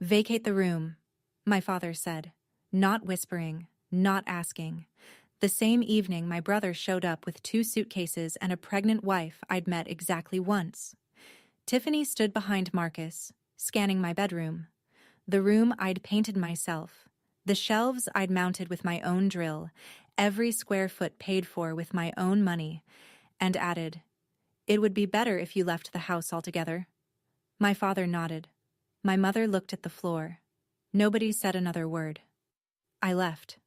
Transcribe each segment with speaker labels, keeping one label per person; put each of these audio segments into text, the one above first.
Speaker 1: "Vacate the room," my father said, not whispering, not asking. The same evening, my brother showed up with 2 suitcases and a pregnant wife I'd met exactly once. Tiffany stood behind Marcus, scanning my bedroom. The room I'd painted myself. The shelves I'd mounted with my own drill, every square foot paid for with my own money, and added, "It would be better if you left the house altogether." My father nodded. My mother looked at the floor. Nobody said another word. I left.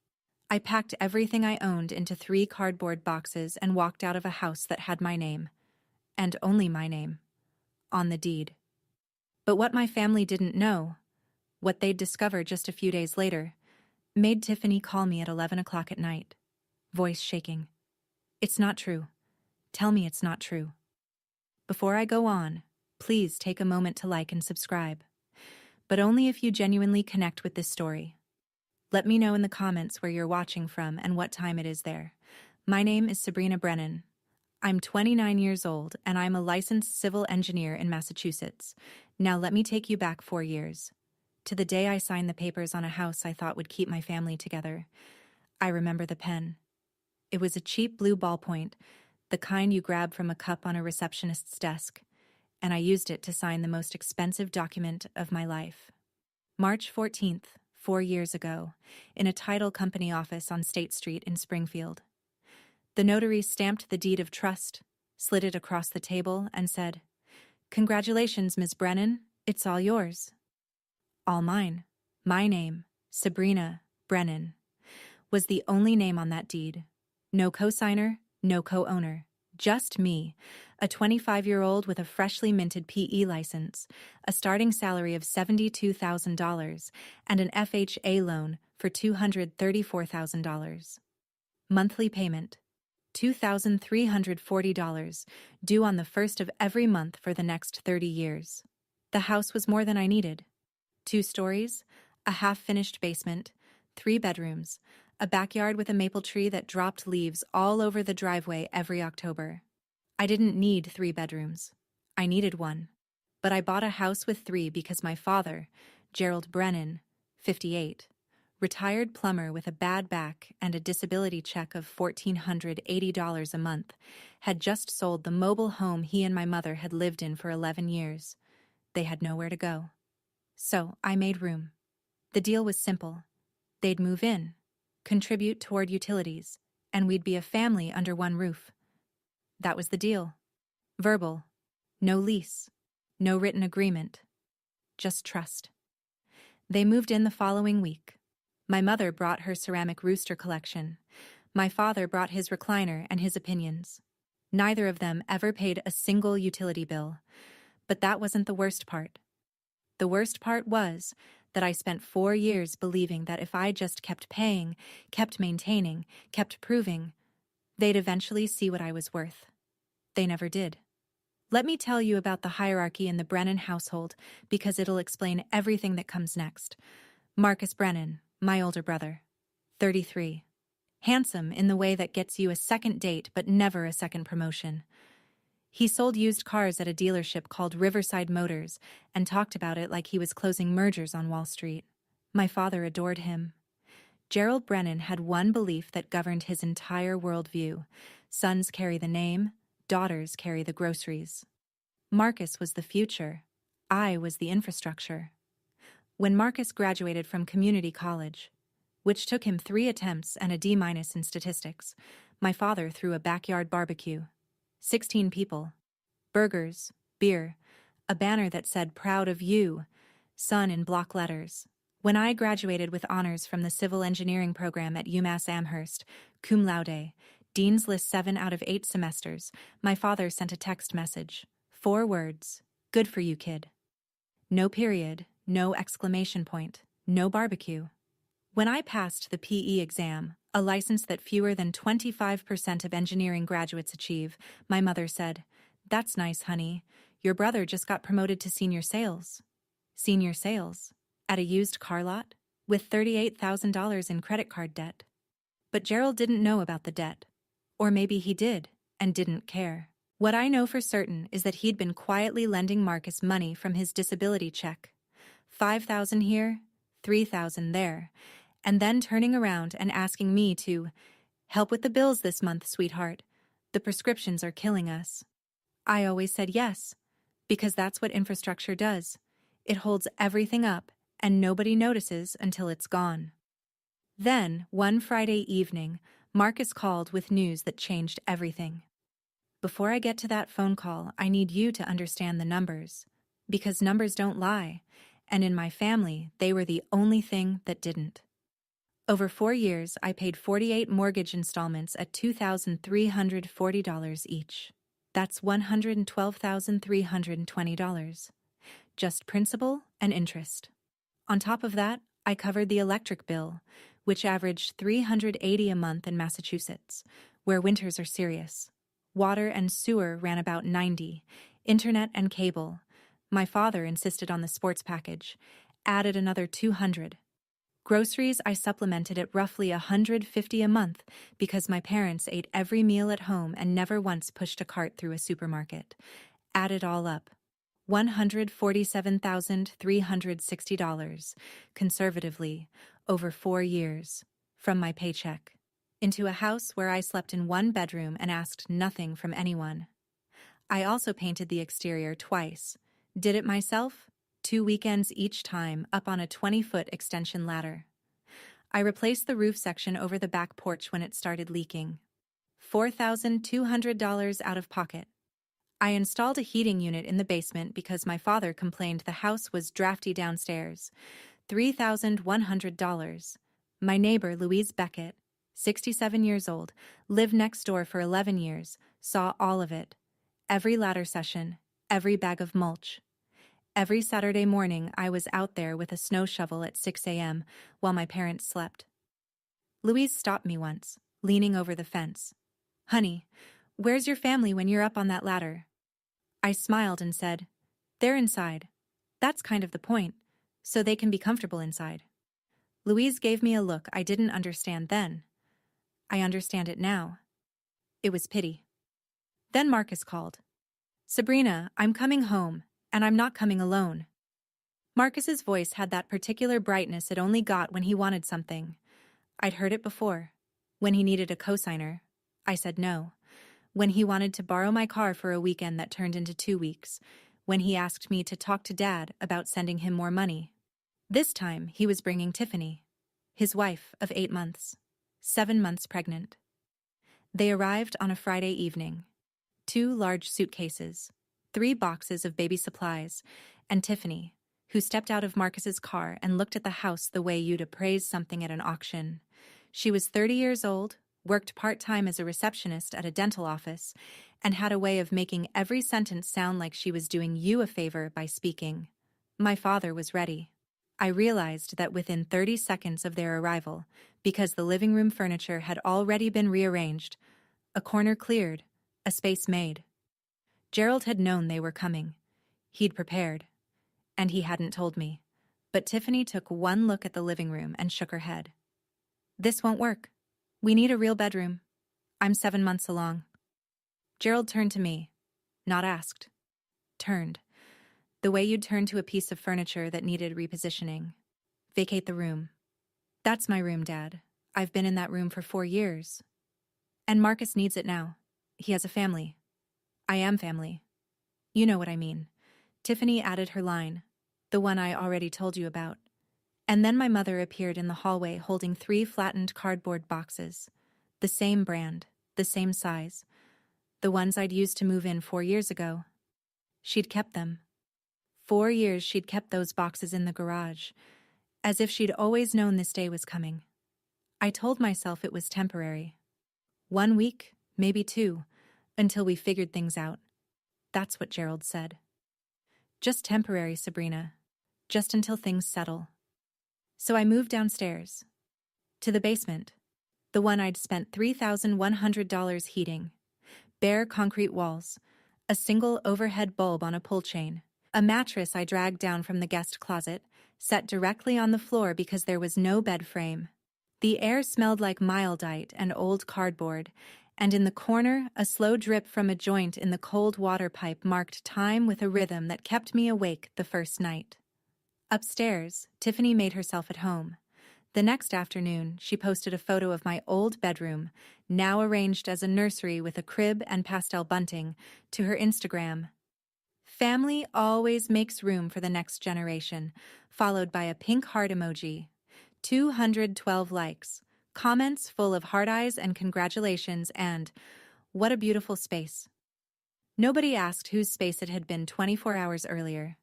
Speaker 1: I packed everything I owned into 3 cardboard boxes and walked out of a house that had my name, and only my name, on the deed. But what my family didn't know, what they'd discover just a few days later, made Tiffany call me at 11 o'clock at night, voice shaking. "It's not true. Tell me it's not true." Before I go on, please take a moment to like and subscribe. But only if you genuinely connect with this story. Let me know in the comments where you're watching from and what time it is there. My name is Sabrina Brennan. I'm 29 years old and I'm a licensed civil engineer in Massachusetts. Now let me take you back 4 years. To the day I signed the papers on a house I thought would keep my family together. I remember the pen. It was a cheap blue ballpoint, the kind you grab from a cup on a receptionist's desk, and I used it to sign the most expensive document of my life. March 14th, 4 years ago, in a title company office on State Street in Springfield. The notary stamped the deed of trust, slid it across the table, and said, "Congratulations, Ms. Brennan, it's all yours." All mine. My name, Sabrina Brennan, was the only name on that deed. No co-signer, no co-owner. Just me, a 25-year-old with a freshly minted PE license, a starting salary of $72,000, and an FHA loan for $234,000. Monthly payment, $2,340, due on the first of every month for the next 30 years. The house was more than I needed. 2 stories, a half-finished basement, 3 bedrooms, a backyard with a maple tree that dropped leaves all over the driveway every October. I didn't need 3 bedrooms. I needed 1. But I bought a house with 3 because my father, Gerald Brennan, 58, retired plumber with a bad back and a disability check of $1,480 a month, had just sold the mobile home he and my mother had lived in for 11 years. They had nowhere to go. So I made room. The deal was simple. They'd move in, contribute toward utilities, and we'd be a family under one roof. That was the deal. Verbal. No lease. No written agreement. Just trust. They moved in the following week. My mother brought her ceramic rooster collection. My father brought his recliner and his opinions. Neither of them ever paid a single utility bill. But that wasn't the worst part. The worst part was that I spent 4 years believing that if I just kept paying, kept maintaining, kept proving, they'd eventually see what I was worth. They never did. Let me tell you about the hierarchy in the Brennan household because it'll explain everything that comes next. Marcus Brennan, my older brother, 33. Handsome in the way that gets you a second date but never a second promotion. He sold used cars at a dealership called Riverside Motors and talked about it like he was closing mergers on Wall Street. My father adored him. Gerald Brennan had one belief that governed his entire worldview. Sons carry the name, daughters carry the groceries. Marcus was the future. I was the infrastructure. When Marcus graduated from community college, which took him 3 attempts and a D- in statistics, my father threw a backyard barbecue. 16 people. Burgers, beer, a banner that said "Proud of You," son in block letters. When I graduated with honors from the civil engineering program at UMass Amherst, cum laude, Dean's List 7 out of 8 semesters, my father sent a text message. 4 words. "Good for you, kid." No period, no exclamation point, no barbecue. When I passed the PE exam, a license that fewer than 25% of engineering graduates achieve, my mother said, "That's nice, honey. Your brother just got promoted to senior sales." Senior sales? At a used car lot? With $38,000 in credit card debt. But Gerald didn't know about the debt. Or maybe he did, and didn't care. What I know for certain is that he'd been quietly lending Marcus money from his disability check. 5,000 here, 3,000 there, and then turning around and asking me to help with the bills this month, sweetheart. The prescriptions are killing us. I always said yes, because that's what infrastructure does. It holds everything up, and nobody notices until it's gone. Then, one Friday evening, Marcus called with news that changed everything. Before I get to that phone call, I need you to understand the numbers, because numbers don't lie, and in my family, they were the only thing that didn't. Over 4 years, I paid 48 mortgage installments at $2,340 each. That's $112,320. Just principal and interest. On top of that, I covered the electric bill, which averaged $380 a month in Massachusetts, where winters are serious. Water and sewer ran about $90, internet and cable. My father insisted on the sports package, added another $200. Groceries I supplemented at roughly $150 a month because my parents ate every meal at home and never once pushed a cart through a supermarket. Add it all up. $147,360, conservatively, over 4 years, from my paycheck, into a house where I slept in one bedroom and asked nothing from anyone. I also painted the exterior twice. Did it myself? 2 weekends each time, up on a 20-foot extension ladder. I replaced the roof section over the back porch when it started leaking. $4,200 out of pocket. I installed a heating unit in the basement because my father complained the house was drafty downstairs. $3,100. My neighbor, Louise Beckett, 67 years old, lived next door for 11 years, saw all of it. Every ladder session, every bag of mulch. Every Saturday morning, I was out there with a snow shovel at 6 a.m. while my parents slept. Louise stopped me once, leaning over the fence. "Honey, where's your family when you're up on that ladder?" I smiled and said, "They're inside. That's kind of the point, so they can be comfortable inside." Louise gave me a look I didn't understand then. I understand it now. It was pity. Then Marcus called. "Sabrina, I'm coming home. And I'm not coming alone." Marcus's voice had that particular brightness it only got when he wanted something. I'd heard it before. When he needed a cosigner, I said no. When he wanted to borrow my car for a weekend that turned into 2 weeks. When he asked me to talk to Dad about sending him more money. This time, he was bringing Tiffany, his wife of 8 months, 7 months pregnant. They arrived on a Friday evening. 2 large suitcases. 3 boxes of baby supplies, and Tiffany, who stepped out of Marcus's car and looked at the house the way you'd appraise something at an auction. She was 30 years old, worked part-time as a receptionist at a dental office, and had a way of making every sentence sound like she was doing you a favor by speaking. My father was ready. I realized that within 30 seconds of their arrival, because the living room furniture had already been rearranged, a corner cleared, a space made. Gerald had known they were coming. He'd prepared. And he hadn't told me. But Tiffany took one look at the living room and shook her head. "This won't work. We need a real bedroom. I'm 7 months along." Gerald turned to me. Not asked. Turned. The way you'd turn to a piece of furniture that needed repositioning. "Vacate the room." "That's my room, Dad. I've been in that room for 4 years. And Marcus needs it now. He has a family. I am family. You know what I mean." Tiffany added her line, the one I already told you about. And then my mother appeared in the hallway holding 3 flattened cardboard boxes. The same brand, the same size. The ones I'd used to move in 4 years ago. She'd kept them. 4 years she'd kept those boxes in the garage, as if she'd always known this day was coming. I told myself it was temporary. 1 week, maybe 2. Until we figured things out. That's what Gerald said. Just temporary, Sabrina. Just until things settle. So I moved downstairs. To the basement. The one I'd spent $3,100 heating. Bare concrete walls. A single overhead bulb on a pull chain. A mattress I dragged down from the guest closet, set directly on the floor because there was no bed frame. The air smelled like Mildite and old cardboard, and in the corner, a slow drip from a joint in the cold water pipe marked time with a rhythm that kept me awake the first night. Upstairs, Tiffany made herself at home. The next afternoon, she posted a photo of my old bedroom, now arranged as a nursery with a crib and pastel bunting, to her Instagram. Family always makes room for the next generation, followed by a pink heart emoji. 212 likes, comments full of heart eyes and congratulations, and what a beautiful space. Nobody asked whose space it had been 24 hours earlier.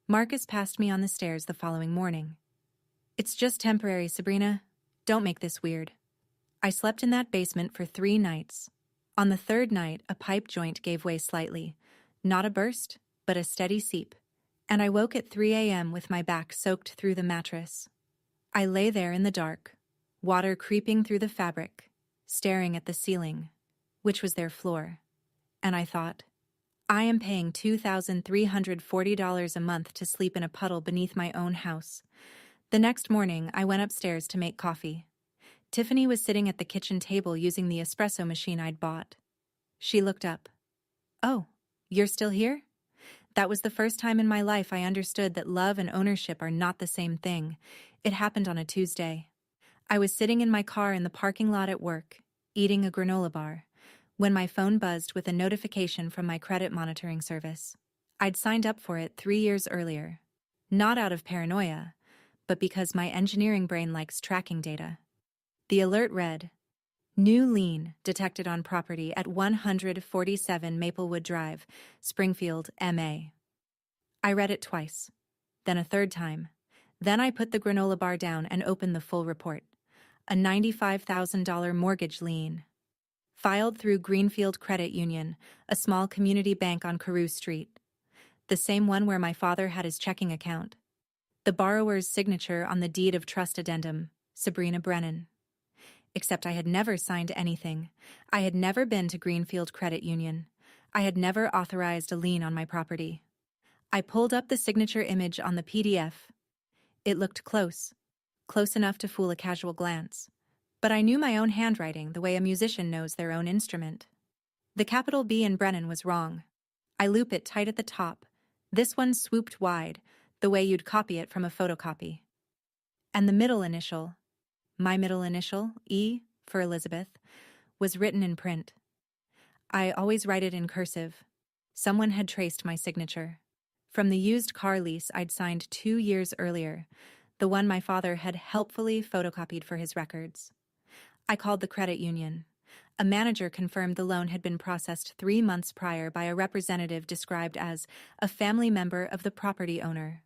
Speaker 1: Marcus passed me on the stairs the following morning. "It's just temporary, Sabrina. Don't make this weird." I slept in that basement for 3 nights. On the third night, a pipe joint gave way slightly. Not a burst, but a steady seep. And I woke at 3 a.m. with my back soaked through the mattress. I lay there in the dark, water creeping through the fabric, staring at the ceiling, which was their floor. And I thought, I am paying $2,340 a month to sleep in a puddle beneath my own house. The next morning, I went upstairs to make coffee. Tiffany was sitting at the kitchen table using the espresso machine I'd bought. She looked up. "Oh, you're still here?" That was the first time in my life I understood that love and ownership are not the same thing. It happened on a Tuesday. I was sitting in my car in the parking lot at work, eating a granola bar, when my phone buzzed with a notification from my credit monitoring service. I'd signed up for it 3 years earlier. Not out of paranoia, but because my engineering brain likes tracking data. The alert read, "New lien detected on property at 147 Maplewood Drive, Springfield, MA." I read it twice, then a third time. Then I put the granola bar down and opened the full report. A $95,000 mortgage lien. Filed through Greenfield Credit Union, a small community bank on Carew Street. The same one where my father had his checking account. The borrower's signature on the deed of trust addendum, Sabrina Brennan. Except I had never signed anything. I had never been to Greenfield Credit Union. I had never authorized a lien on my property. I pulled up the signature image on the PDF. It looked close enough to fool a casual glance. But I knew my own handwriting the way a musician knows their own instrument. The capital B in Brennan was wrong. I loop it tight at the top. This one swooped wide, the way you'd copy it from a photocopy. And the middle initial, my middle initial, E for Elizabeth, was written in print. I always write it in cursive. Someone had traced my signature. From the used car lease I'd signed 2 years earlier, the one my father had helpfully photocopied for his records. I called the credit union. A manager confirmed the loan had been processed 3 months prior by a representative described as a family member of the property owner.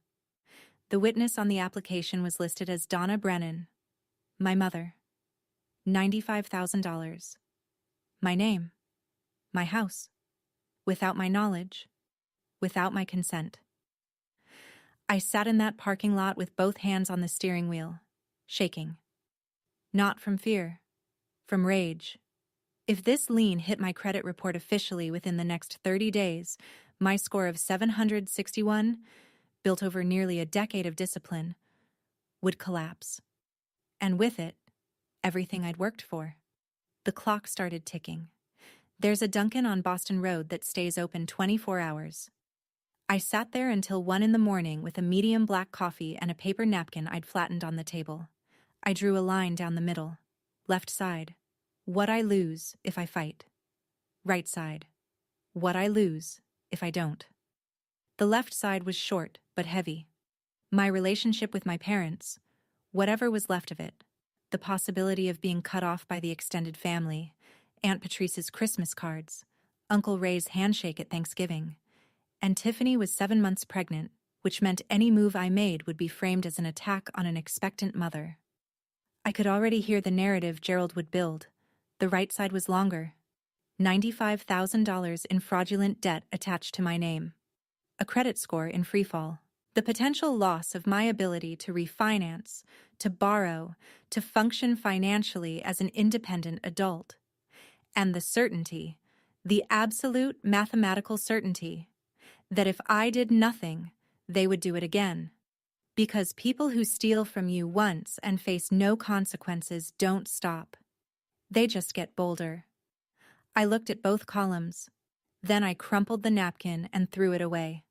Speaker 1: The witness on the application was listed as Donna Brennan, my mother. $95,000. My name. My house. Without my knowledge. Without my consent. I sat in that parking lot with both hands on the steering wheel, shaking. Not from fear. From rage. If this lien hit my credit report officially within the next 30 days, my score of 761, built over nearly a decade of discipline, would collapse. And with it, everything I'd worked for. The clock started ticking. There's a Dunkin' on Boston Road that stays open 24 hours. I sat there until 1 in the morning with a medium black coffee and a paper napkin I'd flattened on the table. I drew a line down the middle. Left side. What I lose if I fight. Right side. What I lose if I don't. The left side was short but heavy. My relationship with my parents, whatever was left of it, the possibility of being cut off by the extended family, Aunt Patrice's Christmas cards, Uncle Ray's handshake at Thanksgiving, and Tiffany was 7 months pregnant, which meant any move I made would be framed as an attack on an expectant mother. I could already hear the narrative Gerald would build. The right side was longer. $95,000 in fraudulent debt attached to my name. A credit score in freefall. The potential loss of my ability to refinance, to borrow, to function financially as an independent adult. And the certainty, the absolute mathematical certainty, that if I did nothing, they would do it again. Because people who steal from you once and face no consequences don't stop. They just get bolder. I looked at both columns. Then I crumpled the napkin and threw it away.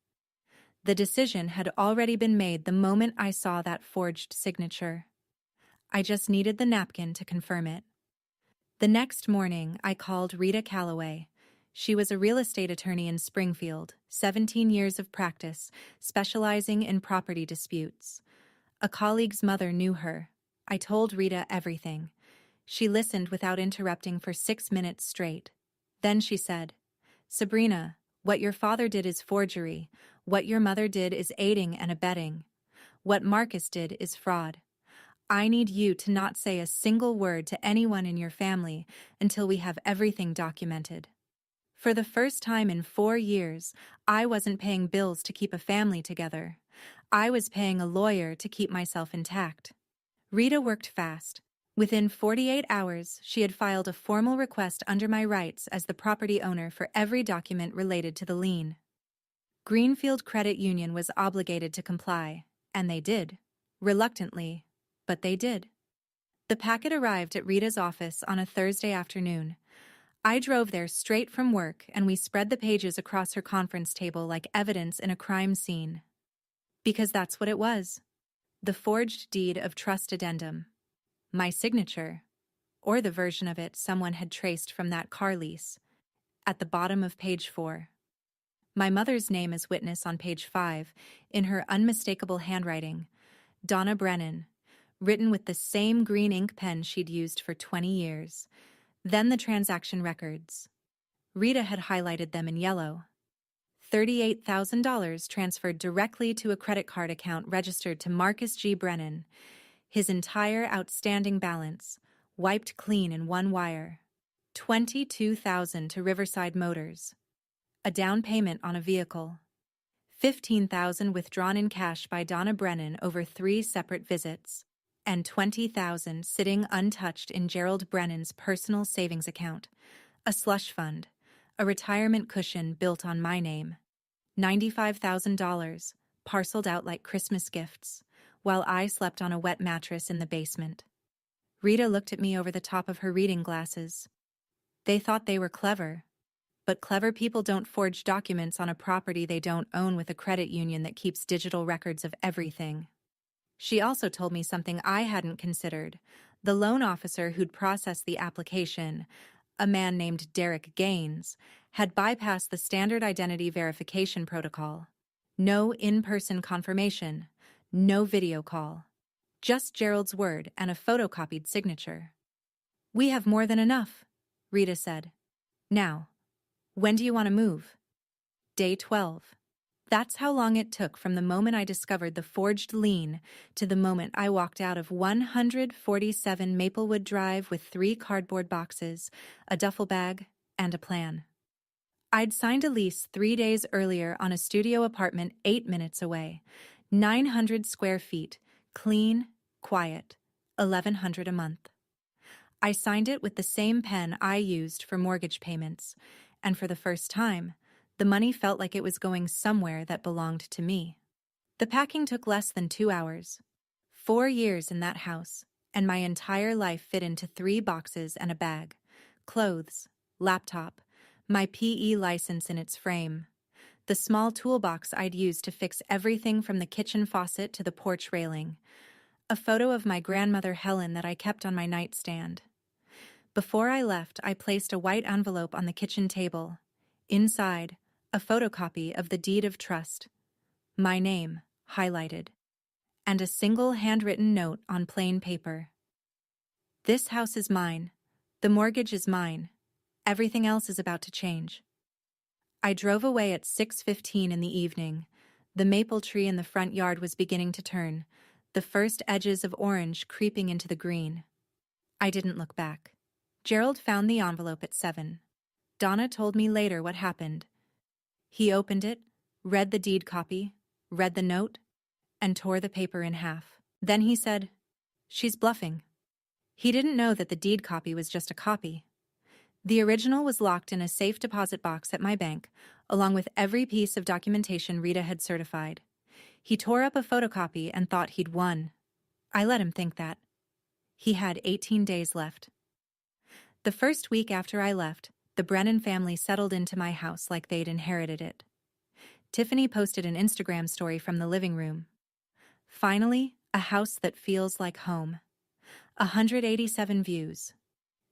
Speaker 1: The decision had already been made the moment I saw that forged signature. I just needed the napkin to confirm it. The next morning, I called Rita Calloway. She was a real estate attorney in Springfield, 17 years of practice, specializing in property disputes. A colleague's mother knew her. I told Rita everything. She listened without interrupting for 6 minutes straight. Then she said, "Sabrina, what your father did is forgery. What your mother did is aiding and abetting. What Marcus did is fraud. I need you to not say a single word to anyone in your family until we have everything documented." For the first time in 4 years, I wasn't paying bills to keep a family together. I was paying a lawyer to keep myself intact. Rita worked fast. Within 48 hours, she had filed a formal request under my rights as the property owner for every document related to the lien. Greenfield Credit Union was obligated to comply, and they did. Reluctantly, but they did. The packet arrived at Rita's office on a Thursday afternoon. I drove there straight from work, and we spread the pages across her conference table like evidence in a crime scene. Because that's what it was. The forged deed of trust addendum. My signature, or the version of it someone had traced from that car lease, at the bottom of page 4. My mother's name as witness on page 5, in her unmistakable handwriting, Donna Brennan, written with the same green ink pen she'd used for 20 years. Then the transaction records. Rita had highlighted them in yellow. $38,000 transferred directly to a credit card account registered to Marcus G. Brennan. His entire outstanding balance, wiped clean in one wire. $22,000 to Riverside Motors. A down payment on a vehicle. $15,000 withdrawn in cash by Donna Brennan over 3 separate visits. And $20,000 sitting untouched in Gerald Brennan's personal savings account. A slush fund. A retirement cushion built on my name. $95,000, parceled out like Christmas gifts, while I slept on a wet mattress in the basement. Rita looked at me over the top of her reading glasses. They thought they were clever. But clever people don't forge documents on a property they don't own with a credit union that keeps digital records of everything. She also told me something I hadn't considered. The loan officer who'd processed the application, a man named Derek Gaines, had bypassed the standard identity verification protocol. No in-person confirmation, no video call. Just Gerald's word and a photocopied signature. "We have more than enough," Rita said. "Now, when do you want to move?" Day 12. That's how long it took from the moment I discovered the forged lien to the moment I walked out of 147 Maplewood Drive with 3 cardboard boxes, a duffel bag, and a plan. I'd signed a lease 3 days earlier on a studio apartment 8 minutes away, 900 square feet, clean, quiet, $1,100 a month. I signed it with the same pen I used for mortgage payments, and for the first time, the money felt like it was going somewhere that belonged to me. The packing took less than 2 hours. 4 years in that house, and my entire life fit into 3 boxes and a bag. Clothes, laptop, my PE license in its frame, the small toolbox I'd used to fix everything from the kitchen faucet to the porch railing, a photo of my grandmother Helen that I kept on my nightstand. Before I left, I placed a white envelope on the kitchen table. Inside, a photocopy of the deed of trust, my name, highlighted, and a single handwritten note on plain paper. "This house is mine. The mortgage is mine. Everything else is about to change." I drove away at 6:15 in the evening. The maple tree in the front yard was beginning to turn, the first edges of orange creeping into the green. I didn't look back. Gerald found the envelope at 7. Donna told me later what happened. He opened it, read the deed copy, read the note, and tore the paper in half. Then he said, "She's bluffing." He didn't know that the deed copy was just a copy. The original was locked in a safe deposit box at my bank, along with every piece of documentation Rita had certified. He tore up a photocopy and thought he'd won. I let him think that. He had 18 days left. The first week after I left, the Brennan family settled into my house like they'd inherited it. Tiffany posted an Instagram story from the living room. Finally, a house that feels like home. 187 views.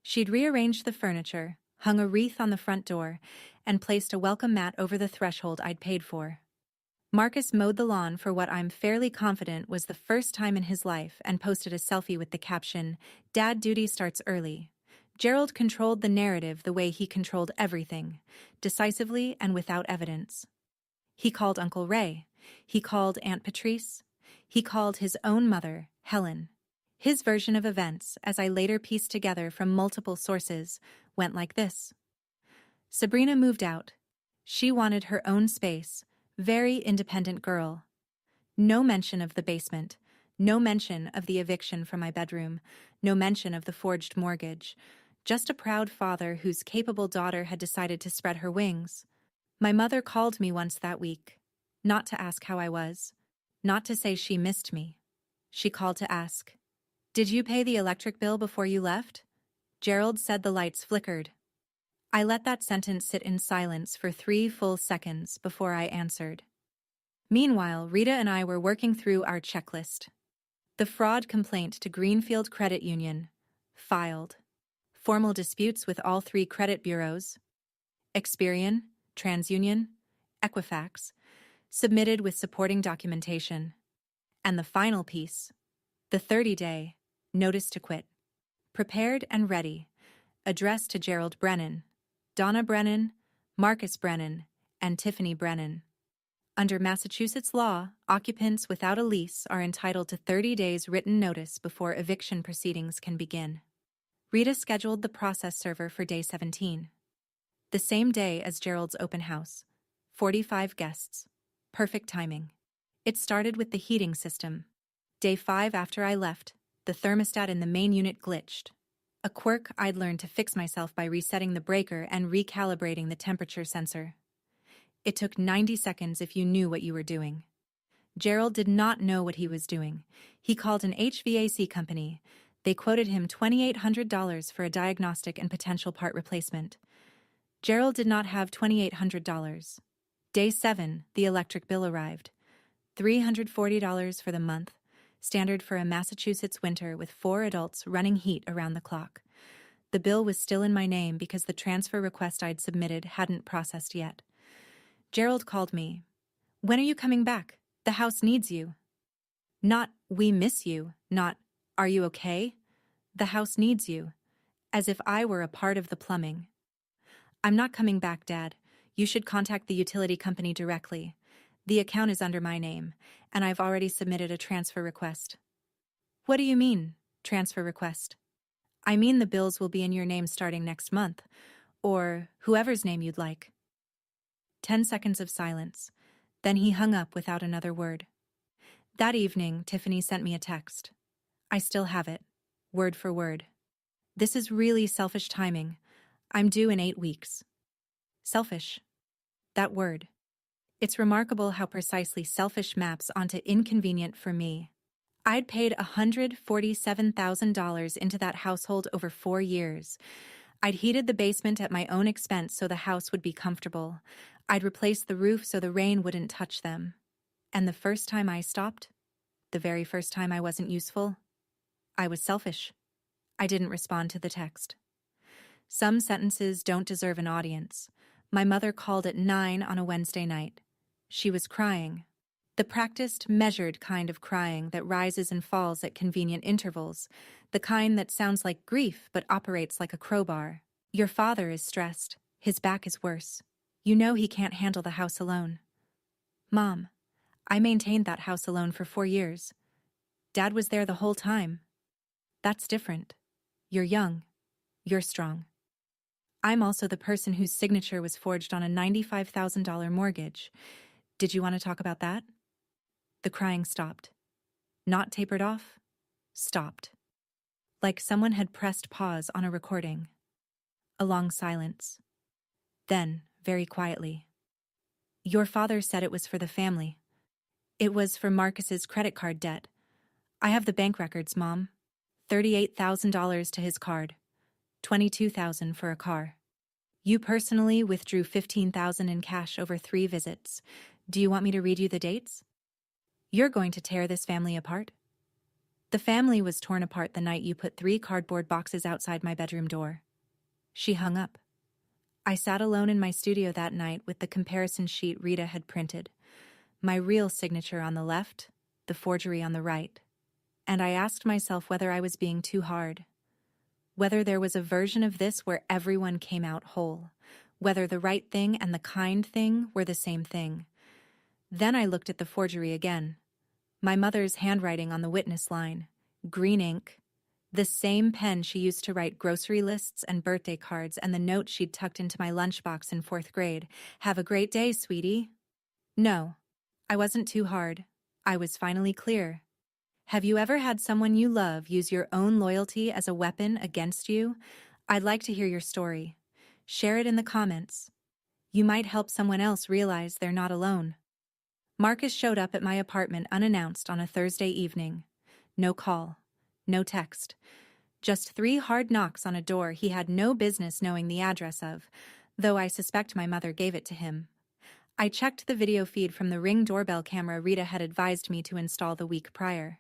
Speaker 1: She'd rearranged the furniture, hung a wreath on the front door, and placed a welcome mat over the threshold I'd paid for. Marcus mowed the lawn for what I'm fairly confident was the first time in his life and posted a selfie with the caption, "Dad duty starts early." Gerald controlled the narrative the way he controlled everything, decisively and without evidence. He called Uncle Ray. He called Aunt Patrice. He called his own mother, Helen. His version of events, as I later pieced together from multiple sources, went like this. Sabrina moved out. She wanted her own space, very independent girl. No mention of the basement, no mention of the eviction from my bedroom, no mention of the forged mortgage, just a proud father whose capable daughter had decided to spread her wings. My mother called me once that week, not to ask how I was, not to say she missed me. She called to ask, "Did you pay the electric bill before you left?" Gerald said the lights flickered. I let that sentence sit in silence for 3 full seconds before I answered. Meanwhile, Rita and I were working through our checklist. The fraud complaint to Greenfield Credit Union. Filed. Formal disputes with all 3 credit bureaus. Experian, TransUnion, Equifax. Submitted with supporting documentation. And the final piece. The 30-day notice to quit. Prepared and ready. Addressed to Gerald Brennan, Donna Brennan, Marcus Brennan, and Tiffany Brennan. Under Massachusetts law, occupants without a lease are entitled to 30 days written notice before eviction proceedings can begin. Rita scheduled the process server for day 17. The same day as Gerald's open house. 45 guests. Perfect timing. It started with the heating system. Day 5 after I left, the thermostat in the main unit glitched. A quirk I'd learned to fix myself by resetting the breaker and recalibrating the temperature sensor. It took 90 seconds if you knew what you were doing. Gerald did not know what he was doing. He called an HVAC company. They quoted him $2,800 for a diagnostic and potential part replacement. Gerald did not have $2,800. Day 7, the electric bill arrived. $340 for the month. Standard for a Massachusetts winter with 4 adults running heat around the clock. The bill was still in my name because the transfer request I'd submitted hadn't processed yet. Gerald called me. "When are you coming back? The house needs you." Not, "We miss you," not, "Are you okay?" The house needs you. As if I were a part of the plumbing. "I'm not coming back, Dad. You should contact the utility company directly. The account is under my name, and I've already submitted a transfer request." "What do you mean, transfer request?" "I mean the bills will be in your name starting next month, or whoever's name you'd like." 10 seconds of silence. Then he hung up without another word. That evening, Tiffany sent me a text. I still have it, word for word. "This is really selfish timing. I'm due in 8 weeks." Selfish. That word. It's remarkable how precisely selfish maps onto inconvenient for me. I'd paid $147,000 into that household over 4 years. I'd heated the basement at my own expense so the house would be comfortable. I'd replaced the roof so the rain wouldn't touch them. And the first time I stopped, the very first time I wasn't useful, I was selfish. I didn't respond to the text. Some sentences don't deserve an audience. My mother called at 9 on a Wednesday night. She was crying. The practiced, measured kind of crying that rises and falls at convenient intervals, the kind that sounds like grief but operates like a crowbar. "Your father is stressed. His back is worse. You know he can't handle the house alone." "Mom, I maintained that house alone for 4 years. Dad was there the whole time." "That's different. You're young. You're strong. I'm also the person whose signature was forged on a $95,000 mortgage. Did you want to talk about that?" The crying stopped. Not tapered off. Stopped. Like someone had pressed pause on a recording. A long silence. Then, very quietly, "Your father said it was for the family. It was for Marcus's credit card debt. I have the bank records, Mom. $38,000 to his card. $22,000 for a car. You personally withdrew $15,000 in cash over 3 visits. Do you want me to read you the dates? You're going to tear this family apart. The family was torn apart the night you put 3 cardboard boxes outside my bedroom door. She hung up. I sat alone in my studio that night with the comparison sheet Rita had printed. My real signature on the left, the forgery on the right. And I asked myself whether I was being too hard. Whether there was a version of this where everyone came out whole. Whether the right thing and the kind thing were the same thing. Then I looked at the forgery again. My mother's handwriting on the witness line. Green ink. The same pen she used to write grocery lists and birthday cards, and the note she'd tucked into my lunchbox in 4th grade. Have a great day, sweetie. No, I wasn't too hard. I was finally clear. Have you ever had someone you love use your own loyalty as a weapon against you? I'd like to hear your story. Share it in the comments. You might help someone else realize they're not alone. Marcus showed up at my apartment unannounced on a Thursday evening. No call. No text. Just 3 hard knocks on a door he had no business knowing the address of, though I suspect my mother gave it to him. I checked the video feed from the Ring doorbell camera Rita had advised me to install the week prior.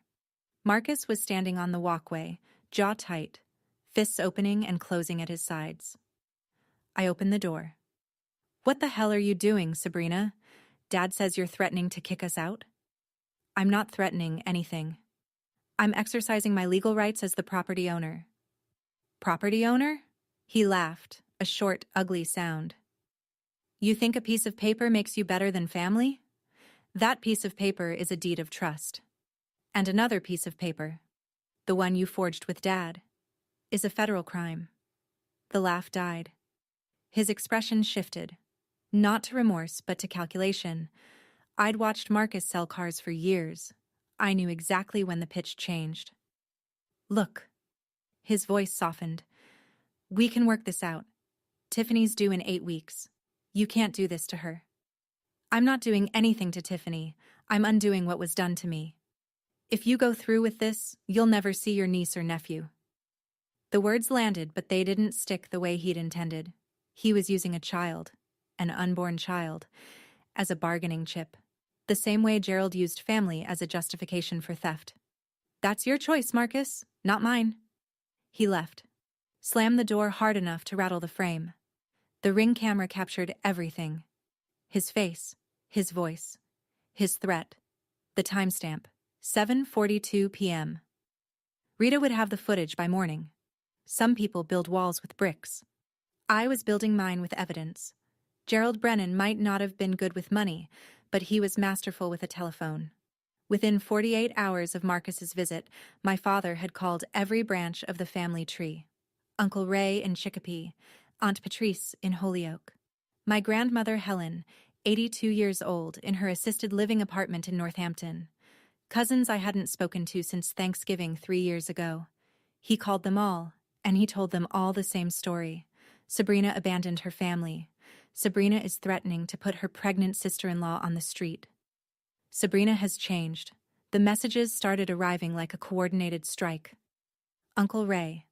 Speaker 1: Marcus was standing on the walkway, jaw tight, fists opening and closing at his sides. I opened the door. What the hell are you doing, Sabrina? Dad says you're threatening to kick us out? I'm not threatening anything. I'm exercising my legal rights as the property owner. Property owner? He laughed, a short, ugly sound. You think a piece of paper makes you better than family? That piece of paper is a deed of trust. And another piece of paper, the one you forged with Dad, is a federal crime. The laugh died. His expression shifted, not to remorse but to calculation. I'd watched Marcus sell cars for years. I knew exactly when the pitch changed. Look. His voice softened. We can work this out. Tiffany's due in 8 weeks. You can't do this to her. I'm not doing anything to Tiffany. I'm undoing what was done to me. If you go through with this, you'll never see your niece or nephew. The words landed, but they didn't stick the way he'd intended. He was using a child, an unborn child, as a bargaining chip. The same way Gerald used family as a justification for theft. That's your choice, Marcus, not mine. He left. Slammed the door hard enough to rattle the frame. The Ring camera captured everything. His face, his voice, his threat, the timestamp, 7:42 p.m. Rita would have the footage by morning. Some people build walls with bricks. I was building mine with evidence. Gerald Brennan might not have been good with money, but he was masterful with a telephone. Within 48 hours of Marcus's visit, my father had called every branch of the family tree. Uncle Ray in Chicopee, Aunt Patrice in Holyoke. My grandmother Helen, 82 years old, in her assisted living apartment in Northampton. Cousins I hadn't spoken to since Thanksgiving 3 years ago. He called them all, and he told them all the same story. Sabrina abandoned her family. Sabrina is threatening to put her pregnant sister-in-law on the street. Sabrina has changed. The messages started arriving like a coordinated strike. Uncle Ray.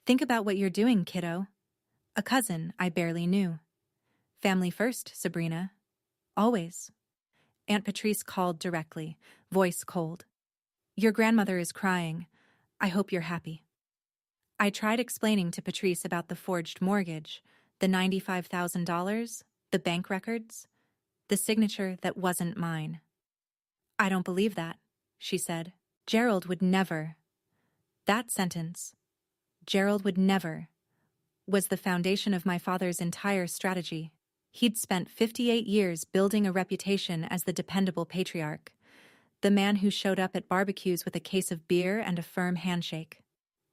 Speaker 1: Think about what you're doing, kiddo. A cousin I barely knew. Family first, Sabrina. Always. Aunt Patrice called directly, voice cold. Your grandmother is crying. I hope you're happy. I tried explaining to Patrice about the forged mortgage, the $95,000, the bank records, the signature that wasn't mine. I don't believe that, she said. Gerald would never. That sentence, Gerald would never, was the foundation of my father's entire strategy. He'd spent 58 years building a reputation as the dependable patriarch, the man who showed up at barbecues with a case of beer and a firm handshake,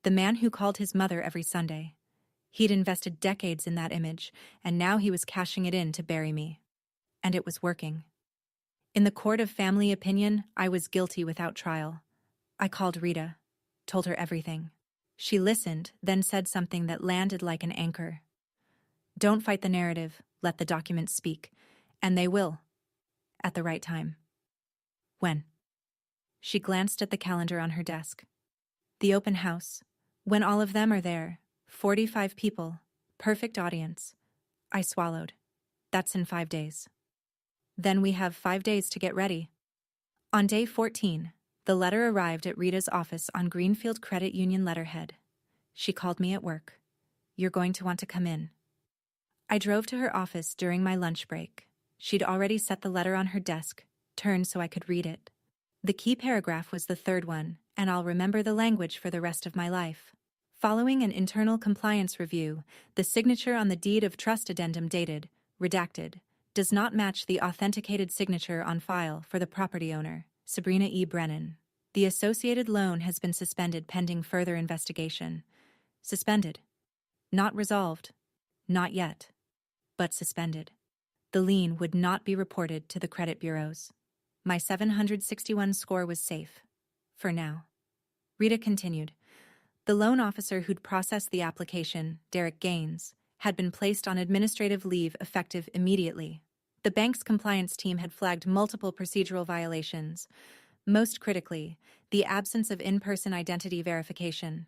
Speaker 1: the man who called his mother every Sunday. He'd invested decades in that image, and now he was cashing it in to bury me. And it was working. In the court of family opinion, I was guilty without trial. I called Rita, told her everything. She listened, then said something that landed like an anchor. Don't fight the narrative, let the documents speak. And they will. At the right time. When? She glanced at the calendar on her desk. The open house. When all of them are there. 45 people. Perfect audience. I swallowed. That's in 5 days. Then we have 5 days to get ready. On day 14, the letter arrived at Rita's office on Greenfield Credit Union letterhead. She called me at work. "You're going to want to come in." I drove to her office during my lunch break. She'd already set the letter on her desk, turned so I could read it. The key paragraph was the third one, and I'll remember the language for the rest of my life. Following an internal compliance review, the signature on the deed of trust addendum dated, redacted, does not match the authenticated signature on file for the property owner, Sabrina E. Brennan. The associated loan has been suspended pending further investigation. Suspended. Not resolved. Not yet. But suspended. The lien would not be reported to the credit bureaus. My 761 score was safe. For now. Rita continued. The loan officer who'd processed the application, Derek Gaines, had been placed on administrative leave effective immediately. The bank's compliance team had flagged multiple procedural violations, most critically, the absence of in-person identity verification.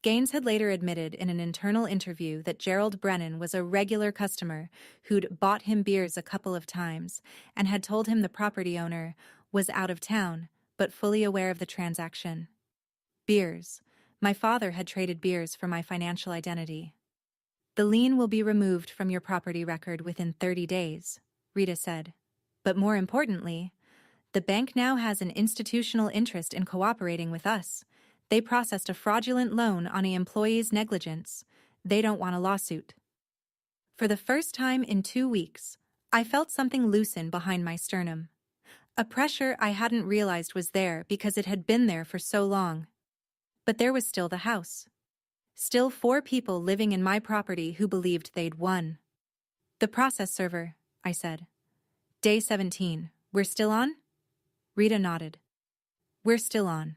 Speaker 1: Gaines had later admitted in an internal interview that Gerald Brennan was a regular customer who'd bought him beers a couple of times and had told him the property owner was out of town but fully aware of the transaction. Beers. My father had traded beers for my financial identity. The lien will be removed from your property record within 30 days, Rita said. But more importantly, the bank now has an institutional interest in cooperating with us. They processed a fraudulent loan on an employee's negligence. They don't want a lawsuit. For the first time in 2 weeks, I felt something loosen behind my sternum. A pressure I hadn't realized was there because it had been there for so long. But there was still the house. Still 4 people living in my property who believed they'd won. The process server, I said. Day 17. We're still on? Rita nodded. We're still on.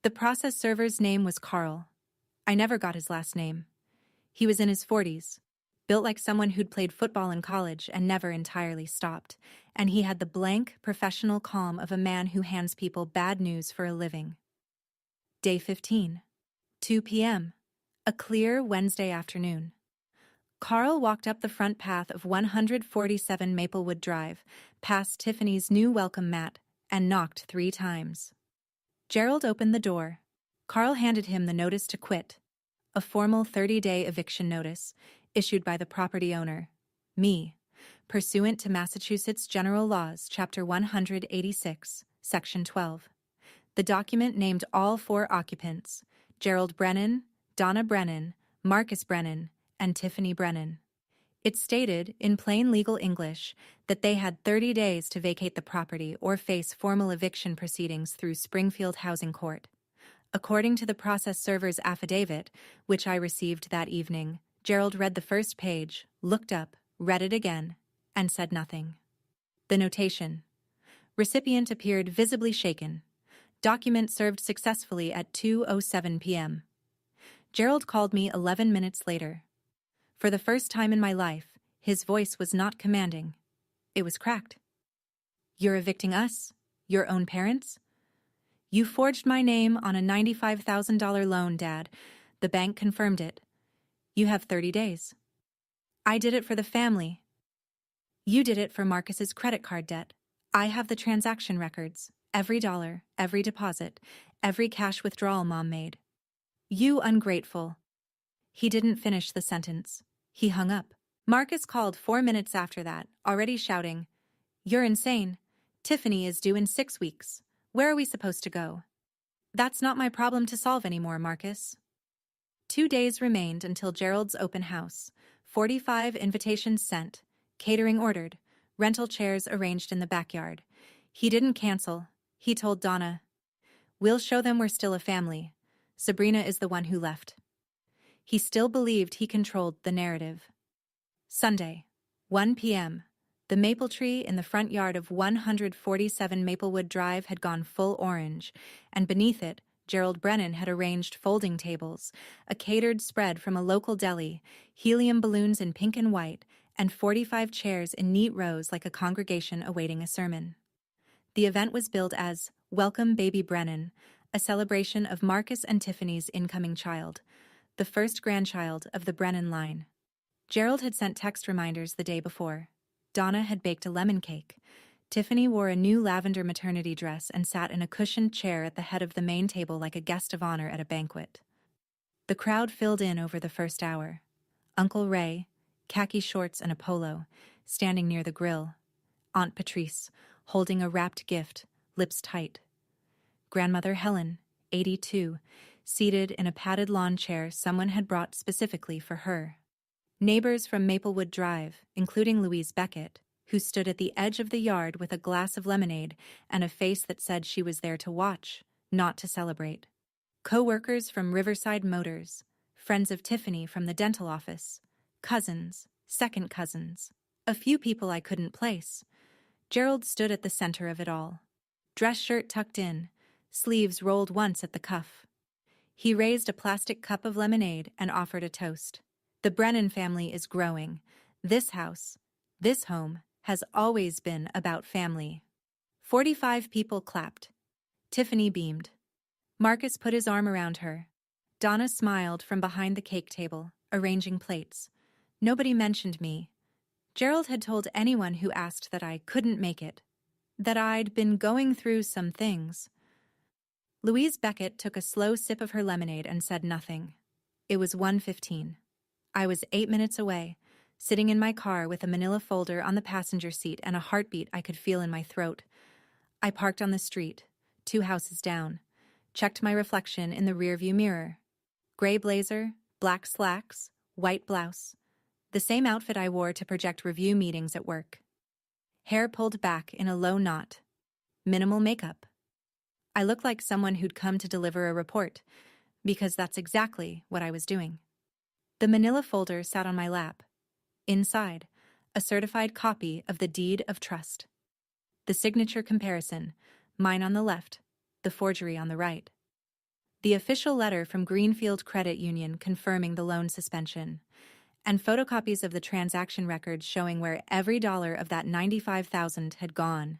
Speaker 1: The process server's name was Carl. I never got his last name. He was in his 40s, built like someone who'd played football in college and never entirely stopped, and he had the blank, professional calm of a man who hands people bad news for a living. Day 15. 2 p.m. A clear Wednesday afternoon. Carl walked up the front path of 147 Maplewood Drive, past Tiffany's new welcome mat, and knocked 3 times. Gerald opened the door. Carl handed him the notice to quit, a formal 30-day eviction notice issued by the property owner, me, pursuant to Massachusetts General Laws, Chapter 186, Section 12. The document named all 4 occupants, Gerald Brennan, Donna Brennan, Marcus Brennan, and Tiffany Brennan. It stated, in plain legal English, that they had 30 days to vacate the property or face formal eviction proceedings through Springfield Housing Court. According to the process server's affidavit, which I received that evening, Gerald read the first page, looked up, read it again, and said nothing. The notation. Recipient appeared visibly shaken. Document served successfully at 2:07 p.m. Gerald called me 11 minutes later. For the first time in my life, his voice was not commanding. It was cracked. You're evicting us? Your own parents? You forged my name on a $95,000 loan, Dad. The bank confirmed it. You have 30 days. I did it for the family. You did it for Marcus's credit card debt. I have the transaction records, every dollar, every deposit, every cash withdrawal Mom made. You ungrateful. He didn't finish the sentence. He hung up. Marcus called 4 minutes after that, already shouting, "You're insane. Tiffany is due in 6 weeks. Where are we supposed to go?" That's not my problem to solve anymore, Marcus. 2 days remained until Gerald's open house. 45 invitations sent, catering ordered, rental chairs arranged in the backyard. He didn't cancel. He told Donna, "We'll show them we're still a family. Sabrina is the one who left." He still believed he controlled the narrative. Sunday, 1 p.m. The maple tree in the front yard of 147 Maplewood Drive had gone full orange, and beneath it, Gerald Brennan had arranged folding tables, a catered spread from a local deli, helium balloons in pink and white, and 45 chairs in neat rows like a congregation awaiting a sermon. The event was billed as Welcome Baby Brennan, a celebration of Marcus and Tiffany's incoming child, the first grandchild of the Brennan line. Gerald had sent text reminders the day before. Donna had baked a lemon cake. Tiffany wore a new lavender maternity dress and sat in a cushioned chair at the head of the main table like a guest of honor at a banquet. The crowd filled in over the first hour. Uncle Ray, khaki shorts and a polo, standing near the grill. Aunt Patrice, holding a wrapped gift, lips tight. Grandmother Helen, 82, seated in a padded lawn chair someone had brought specifically for her. Neighbors from Maplewood Drive, including Louise Beckett, who stood at the edge of the yard with a glass of lemonade and a face that said she was there to watch, not to celebrate. Co-workers from Riverside Motors, friends of Tiffany from the dental office, cousins, second cousins, a few people I couldn't place. Gerald stood at the center of it all. Dress shirt tucked in, sleeves rolled once at the cuff. He raised a plastic cup of lemonade and offered a toast. The Brennan family is growing. This house, this home, has always been about family. 45 people clapped. Tiffany beamed. Marcus put his arm around her. Donna smiled from behind the cake table, arranging plates. Nobody mentioned me. Gerald had told anyone who asked that I couldn't make it, that I'd been going through some things. Louise Beckett took a slow sip of her lemonade and said nothing. It was 1:15. I was 8 minutes away, sitting in my car with a manila folder on the passenger seat and a heartbeat I could feel in my throat. I parked on the street, 2 houses down, checked my reflection in the rearview mirror. Gray blazer, black slacks, white blouse. The same outfit I wore to project review meetings at work. Hair pulled back in a low knot. Minimal makeup. I looked like someone who'd come to deliver a report, because that's exactly what I was doing. The manila folder sat on my lap. Inside, a certified copy of the deed of trust. The signature comparison, mine on the left, the forgery on the right. The official letter from Greenfield Credit Union confirming the loan suspension, and photocopies of the transaction records showing where every dollar of that $95,000 had gone.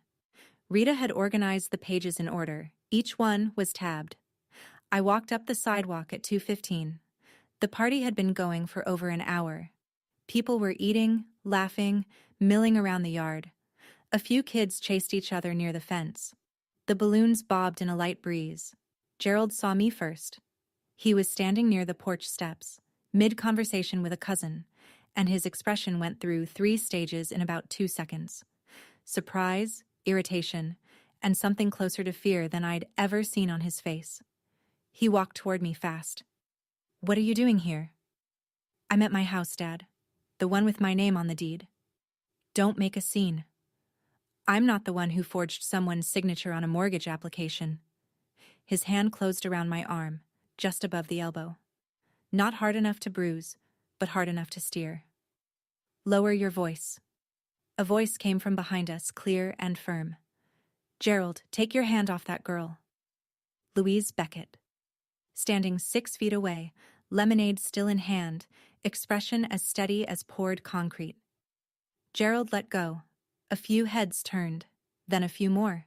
Speaker 1: Rita had organized the pages in order. Each one was tabbed. I walked up the sidewalk at 2:15. The party had been going for over an hour. People were eating, laughing, milling around the yard. A few kids chased each other near the fence. The balloons bobbed in a light breeze. Gerald saw me first. He was standing near the porch steps, mid-conversation with a cousin, and his expression went through 3 stages in about 2 seconds. Surprise, irritation, and something closer to fear than I'd ever seen on his face. He walked toward me fast. "What are you doing here?" "I'm at my house, Dad. The one with my name on the deed." "Don't make a scene. I'm not the one who forged someone's signature on a mortgage application." His hand closed around my arm, just above the elbow. Not hard enough to bruise, but hard enough to steer. "Lower your voice." A voice came from behind us, clear and firm. "Gerald, take your hand off that girl." Louise Beckett. Standing 6 feet away, lemonade still in hand, expression as steady as poured concrete. Gerald let go. A few heads turned, then a few more.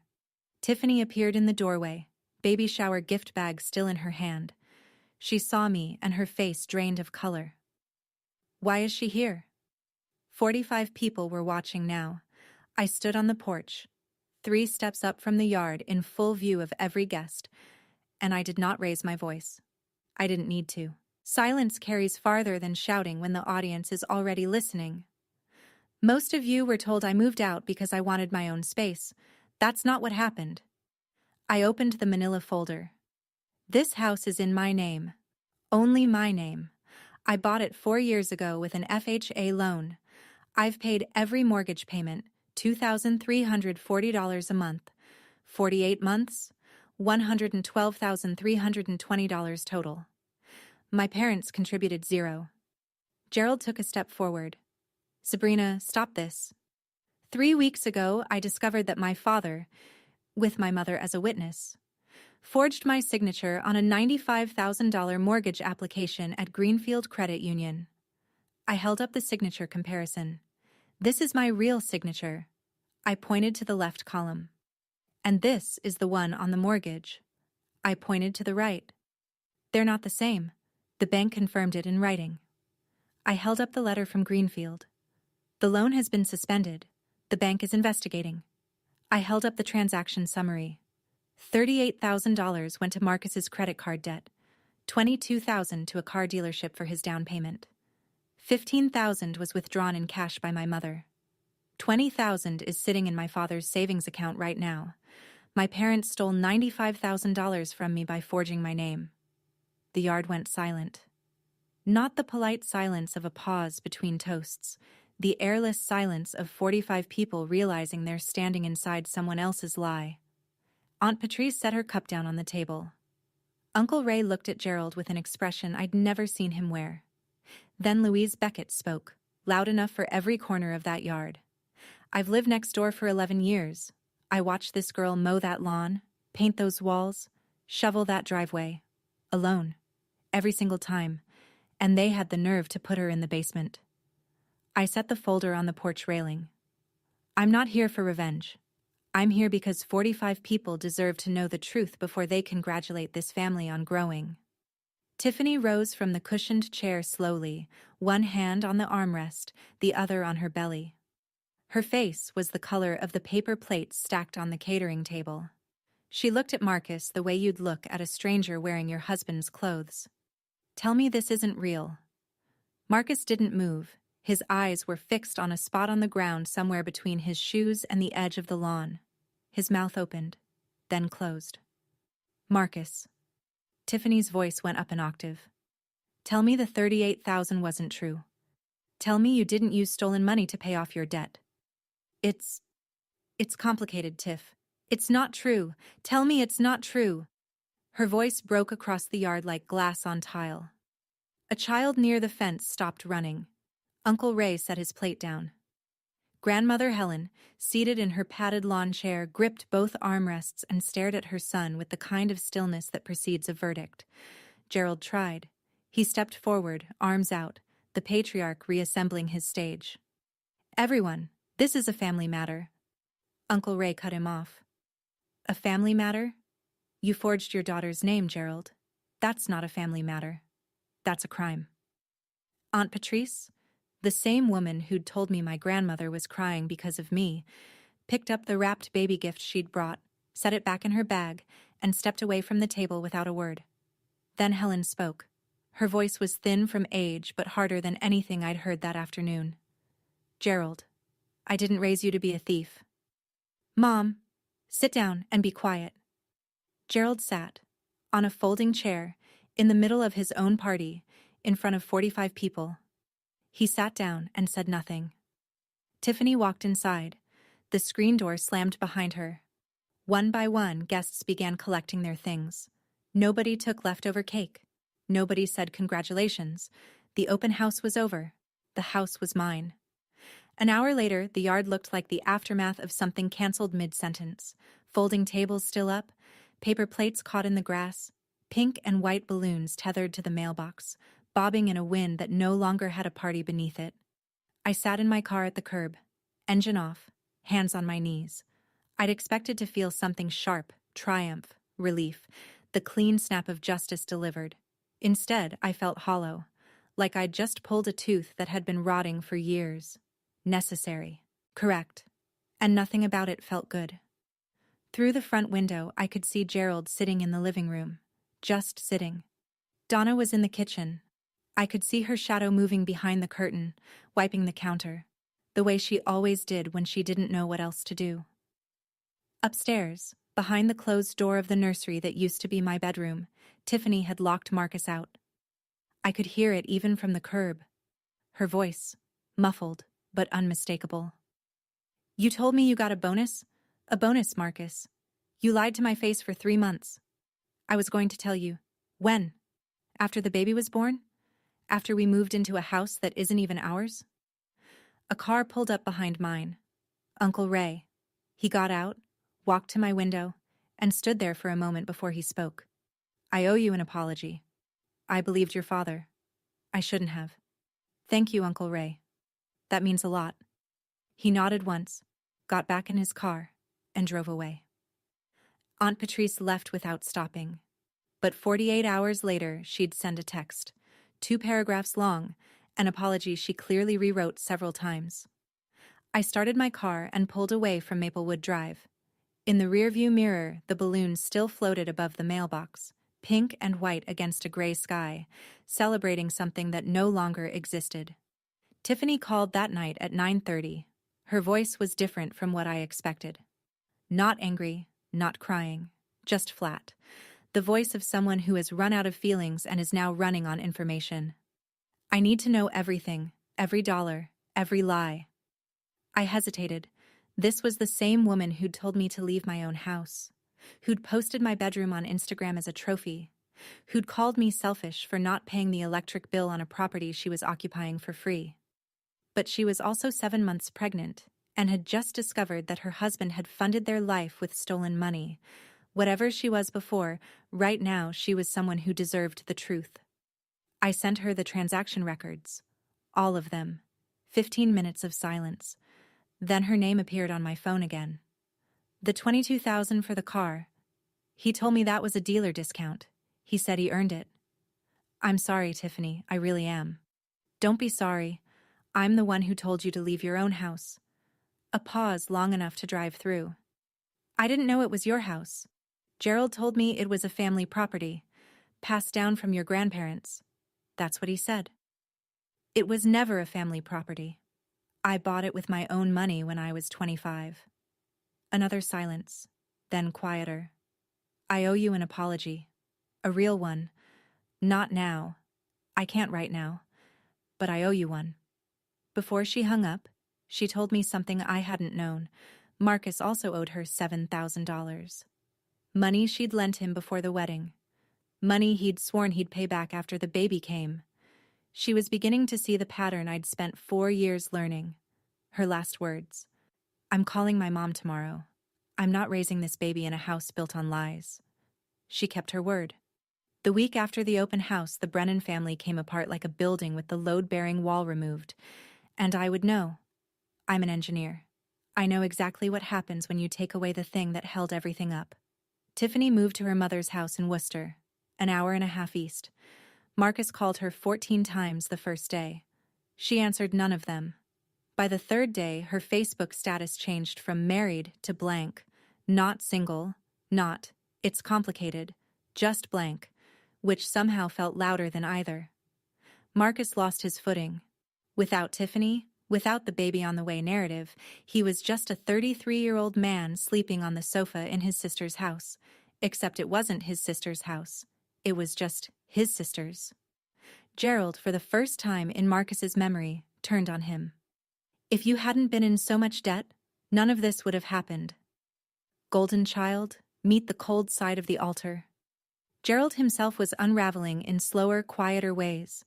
Speaker 1: Tiffany appeared in the doorway, baby shower gift bag still in her hand. She saw me and her face drained of color. Why is she here? 45 people were watching now. I stood on the porch, 3 steps up from the yard in full view of every guest, and I did not raise my voice. I didn't need to. Silence carries farther than shouting when the audience is already listening. Most of you were told I moved out because I wanted my own space. That's not what happened. I opened the manila folder. This house is in my name. Only my name. I bought it 4 years ago with an FHA loan. I've paid every mortgage payment, $2,340 a month. 48 months, $112,320 total. My parents contributed $0. Gerald took a step forward. "Sabrina, stop this. 3 weeks ago, I discovered that my father, with my mother as a witness, forged my signature on a $95,000 mortgage application at Greenfield Credit Union." I held up the signature comparison. "This is my real signature." I pointed to the left column. "And this is the one on the mortgage." I pointed to the right. "They're not the same." The bank confirmed it in writing. I held up the letter from Greenfield. "The loan has been suspended. The bank is investigating. I held up the transaction summary. $38,000 went to Marcus's credit card debt, $22,000 to a car dealership for his down payment. $15,000 was withdrawn in cash by my mother. $20,000 is sitting in my father's savings account right now. My parents stole $95,000 from me by forging my name. The yard went silent. Not the polite silence of a pause between toasts, the airless silence of 45 people realizing they're standing inside someone else's lie. Aunt Patrice set her cup down on the table. Uncle Ray looked at Gerald with an expression I'd never seen him wear. Then Louise Beckett spoke, loud enough for every corner of that yard. I've lived next door for 11 years. I watched this girl mow that lawn, paint those walls, shovel that driveway. Alone. Every single time. And they had the nerve to put her in the basement. I set the folder on the porch railing. I'm not here for revenge. I'm here because 45 people deserve to know the truth before they congratulate this family on growing. Tiffany rose from the cushioned chair slowly, one hand on the armrest, the other on her belly. Her face was the color of the paper plates stacked on the catering table. She looked at Marcus the way you'd look at a stranger wearing your husband's clothes. Tell me this isn't real. Marcus didn't move. His eyes were fixed on a spot on the ground somewhere between his shoes and the edge of the lawn. His mouth opened, then closed. Marcus. Tiffany's voice went up an octave. Tell me the $38,000 wasn't true. Tell me you didn't use stolen money to pay off your debt. It's complicated, Tiff. It's not true. Tell me it's not true. Her voice broke across the yard like glass on tile. A child near the fence stopped running. Uncle Ray set his plate down. Grandmother Helen, seated in her padded lawn chair, gripped both armrests and stared at her son with the kind of stillness that precedes a verdict. Gerald tried. He stepped forward, arms out, the patriarch reassembling his stage. Everyone, this is a family matter. Uncle Ray cut him off. A family matter? You forged your daughter's name, Gerald. That's not a family matter. That's a crime. Aunt Patrice, the same woman who'd told me my grandmother was crying because of me, picked up the wrapped baby gift she'd brought, set it back in her bag, and stepped away from the table without a word. Then Helen spoke. Her voice was thin from age but harder than anything I'd heard that afternoon. Gerald, I didn't raise you to be a thief. Mom, sit down and be quiet. Gerald sat, on a folding chair, in the middle of his own party, in front of 45 people. He sat down and said nothing. Tiffany walked inside. The screen door slammed behind her. One by one, guests began collecting their things. Nobody took leftover cake. Nobody said congratulations. The open house was over. The house was mine. An hour later, the yard looked like the aftermath of something canceled mid-sentence. Folding tables still up, paper plates caught in the grass, pink and white balloons tethered to the mailbox, bobbing in a wind that no longer had a party beneath it. I sat in my car at the curb, engine off, hands on my knees. I'd expected to feel something sharp, triumph, relief, the clean snap of justice delivered. Instead, I felt hollow, like I'd just pulled a tooth that had been rotting for years. Necessary, correct, and nothing about it felt good. Through the front window, I could see Gerald sitting in the living room, just sitting. Donna was in the kitchen. I could see her shadow moving behind the curtain, wiping the counter, the way she always did when she didn't know what else to do. Upstairs, behind the closed door of the nursery that used to be my bedroom, Tiffany had locked Marcus out. I could hear it even from the curb. Her voice, muffled but unmistakable. You told me you got a bonus? A bonus, Marcus. You lied to my face for 3 months. I was going to tell you. When? After the baby was born? After we moved into a house that isn't even ours? A car pulled up behind mine. Uncle Ray. He got out, walked to my window, and stood there for a moment before he spoke. I owe you an apology. I believed your father. I shouldn't have. Thank you, Uncle Ray. That means a lot. He nodded once, got back in his car, and drove away. Aunt Patrice left without stopping. But 48 hours later, she'd send a text, 2 paragraphs long, an apology she clearly rewrote several times. I started my car and pulled away from Maplewood Drive. In the rearview mirror, the balloon still floated above the mailbox, pink and white against a gray sky, celebrating something that no longer existed. Tiffany called that night at 9:30. Her voice was different from what I expected. Not angry, not crying, just flat. The voice of someone who has run out of feelings and is now running on information. I need to know everything, every dollar, every lie. I hesitated. This was the same woman who'd told me to leave my own house, who'd posted my bedroom on Instagram as a trophy, who'd called me selfish for not paying the electric bill on a property she was occupying for free. But she was also 7 months pregnant and had just discovered that her husband had funded their life with stolen money. Whatever she was before, right now she was someone who deserved the truth. I sent her the transaction records. All of them. 15 minutes of silence. Then her name appeared on my phone again. The $22,000 for the car. He told me that was a dealer discount. He said he earned it. I'm sorry, Tiffany, I really am. Don't be sorry. I'm the one who told you to leave your own house. A pause long enough to drive through. I didn't know it was your house. Gerald told me it was a family property, passed down from your grandparents. That's what he said. It was never a family property. I bought it with my own money when I was 25. Another silence, then quieter. I owe you an apology. A real one. Not now. I can't right now. But I owe you one. Before she hung up, she told me something I hadn't known. Marcus also owed her $7,000. Money she'd lent him before the wedding. Money he'd sworn he'd pay back after the baby came. She was beginning to see the pattern I'd spent 4 years learning. Her last words. I'm calling my mom tomorrow. I'm not raising this baby in a house built on lies. She kept her word. The week after the open house, the Brennan family came apart like a building with the load-bearing wall removed. And I would know. I'm an engineer. I know exactly what happens when you take away the thing that held everything up. Tiffany moved to her mother's house in Worcester, an hour and a half east. Marcus called her 14 times the first day. She answered none of them. By the third day, her Facebook status changed from married to blank. Not single, not, it's complicated, just blank, which somehow felt louder than either. Marcus lost his footing. Without Tiffany, without the baby on the way narrative, he was just a 33-year-old man sleeping on the sofa in his sister's house. Except it wasn't his sister's house. It was just his sister's. Gerald, for the first time in Marcus's memory, turned on him. If you hadn't been in so much debt, none of this would have happened. Golden child, meet the cold side of the altar. Gerald himself was unraveling in slower, quieter ways.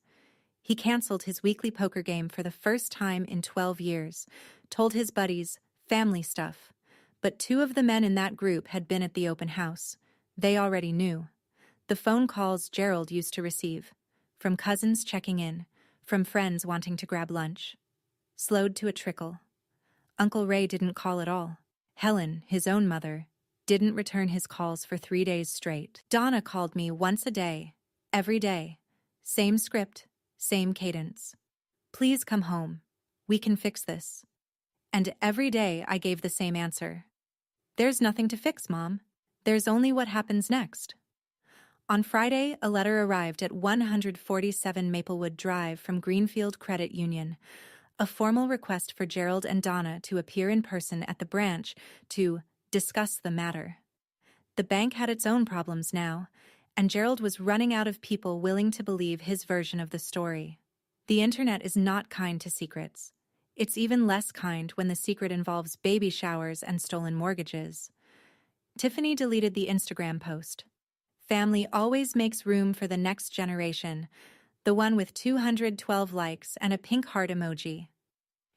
Speaker 1: He canceled his weekly poker game for the first time in 12 years, told his buddies, family stuff. But 2 of the men in that group had been at the open house. They already knew. The phone calls Gerald used to receive, from cousins checking in, from friends wanting to grab lunch. Slowed to a trickle. Uncle Ray didn't call at all. Helen, his own mother, didn't return his calls for 3 days straight. Donna called me once a day, every day. Same script, same cadence. Please come home. We can fix this. And every day I gave the same answer. There's nothing to fix, Mom. There's only what happens next. On Friday, a letter arrived at 147 Maplewood Drive from Greenfield Credit Union. A formal request for Gerald and Donna to appear in person at the branch to discuss the matter. The bank had its own problems now, and Gerald was running out of people willing to believe his version of the story. The internet is not kind to secrets. It's even less kind when the secret involves baby showers and stolen mortgages. Tiffany deleted the Instagram post. Family always makes room for the next generation, the one with 212 likes and a pink heart emoji.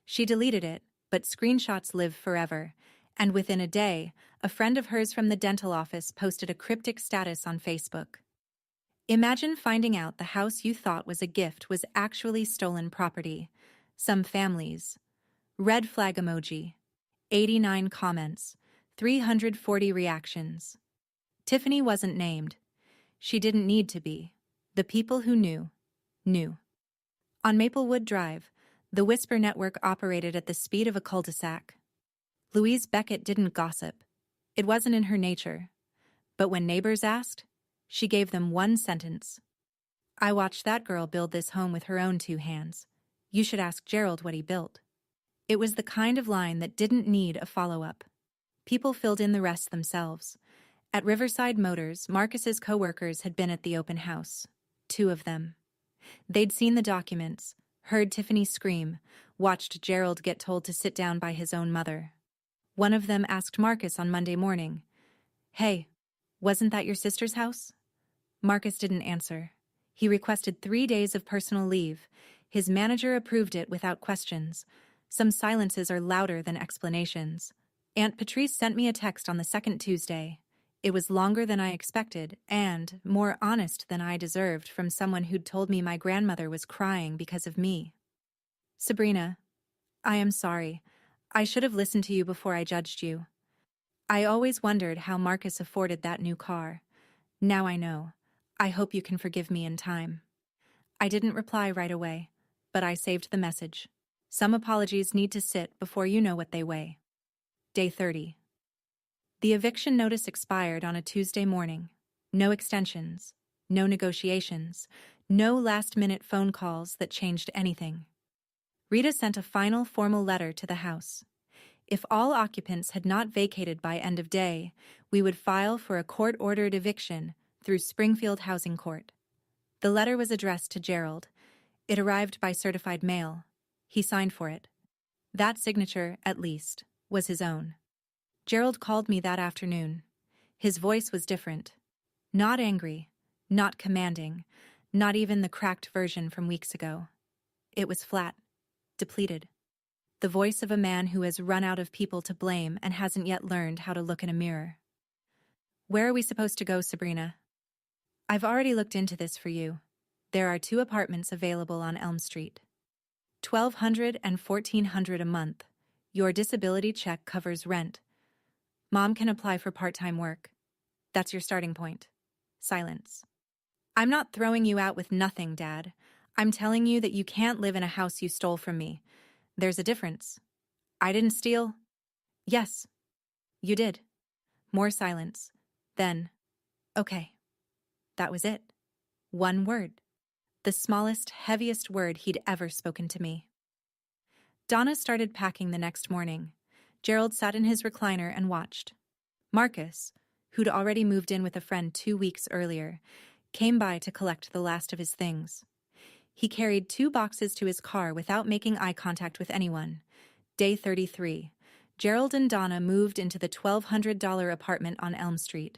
Speaker 1: She deleted it, but screenshots live forever, and within a day, a friend of hers from the dental office posted a cryptic status on Facebook. Imagine finding out the house you thought was a gift was actually stolen property. Some families. Red flag emoji. 89 comments. 340 reactions. Tiffany wasn't named. She didn't need to be. The people who knew, knew. On Maplewood Drive, The Whisper network operated at the speed of a cul-de-sac. Louise Beckett didn't gossip. It wasn't in her nature. But when neighbors asked, she gave them one sentence. I watched that girl build this home with her own 2 hands. You should ask Gerald what he built. It was the kind of line that didn't need a follow-up. People filled in the rest themselves. At Riverside Motors, Marcus's co-workers had been at the open house. 2 of them. They'd seen the documents, heard Tiffany scream, watched Gerald get told to sit down by his own mother. One of them asked Marcus on Monday morning, "Hey, wasn't that your sister's house?" Marcus didn't answer. He requested 3 days of personal leave. His manager approved it without questions. Some silences are louder than explanations. Aunt Patrice sent me a text on the second Tuesday. It was longer than I expected and more honest than I deserved from someone who'd told me my grandmother was crying because of me. Sabrina, I am sorry. I should have listened to you before I judged you. I always wondered how Marcus afforded that new car. Now I know. I hope you can forgive me in time. I didn't reply right away, but I saved the message. Some apologies need to sit before you know what they weigh. Day 30. The eviction notice expired on a Tuesday morning. No extensions, no negotiations, no last-minute phone calls that changed anything. Rita sent a final formal letter to the house. If all occupants had not vacated by end of day, we would file for a court-ordered eviction through Springfield Housing Court. The letter was addressed to Gerald. It arrived by certified mail. He signed for it. That signature, at least, was his own. Gerald called me that afternoon. His voice was different. Not angry, not commanding, not even the cracked version from weeks ago. It was flat, depleted. The voice of a man who has run out of people to blame and hasn't yet learned how to look in a mirror. Where are we supposed to go, Sabrina? I've already looked into this for you. There are 2 apartments available on Elm Street. $1,200 and $1,400 a month. Your disability check covers rent. Mom can apply for part-time work. That's your starting point. Silence. I'm not throwing you out with nothing, Dad. I'm telling you that you can't live in a house you stole from me. There's a difference. I didn't steal. Yes, you did. More silence. Then, okay. That was it. 1 word. The smallest, heaviest word he'd ever spoken to me. Donna started packing the next morning. Gerald sat in his recliner and watched. Marcus, who'd already moved in with a friend 2 weeks earlier, came by to collect the last of his things. He carried 2 boxes to his car without making eye contact with anyone. Day 33. Gerald and Donna moved into the $1,200 apartment on Elm Street.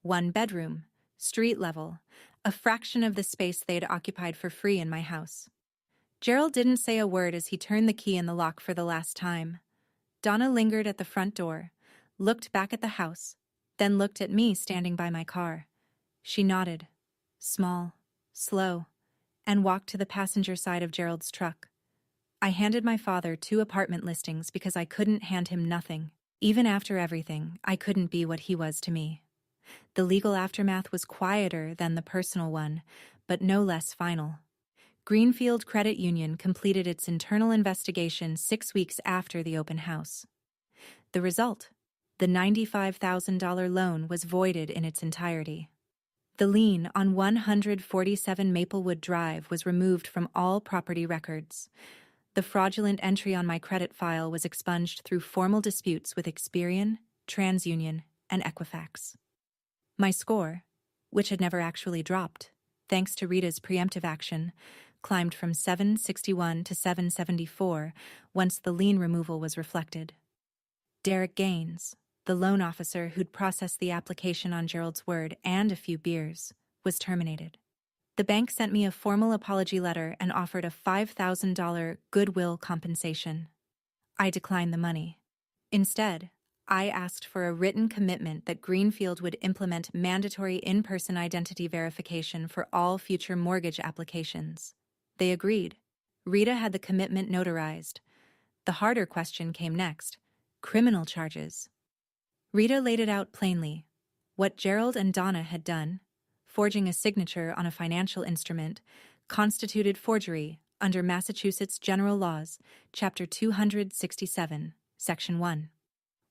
Speaker 1: 1 bedroom, street level, a fraction of the space they'd occupied for free in my house. Gerald didn't say a word as he turned the key in the lock for the last time. Donna lingered at the front door, looked back at the house, then looked at me standing by my car. She nodded, small, slow, and walked to the passenger side of Gerald's truck. I handed my father 2 apartment listings because I couldn't hand him nothing. Even after everything, I couldn't be what he was to me. The legal aftermath was quieter than the personal one, but no less final. Greenfield Credit Union completed its internal investigation 6 weeks after the open house. The result? The $95,000 loan was voided in its entirety. The lien on 147 Maplewood Drive was removed from all property records. The fraudulent entry on my credit file was expunged through formal disputes with Experian, TransUnion, and Equifax. My score, which had never actually dropped, thanks to Rita's preemptive action, climbed from 761 to 774 once the lien removal was reflected. Derek Gaines, the loan officer who'd processed the application on Gerald's word and a few beers, was terminated. The bank sent me a formal apology letter and offered a $5,000 goodwill compensation. I declined the money. Instead, I asked for a written commitment that Greenfield would implement mandatory in-person identity verification for all future mortgage applications. They agreed. Rita had the commitment notarized. The harder question came next: criminal charges. Rita laid it out plainly. What Gerald and Donna had done, forging a signature on a financial instrument, constituted forgery under Massachusetts General Laws, Chapter 267, Section 1.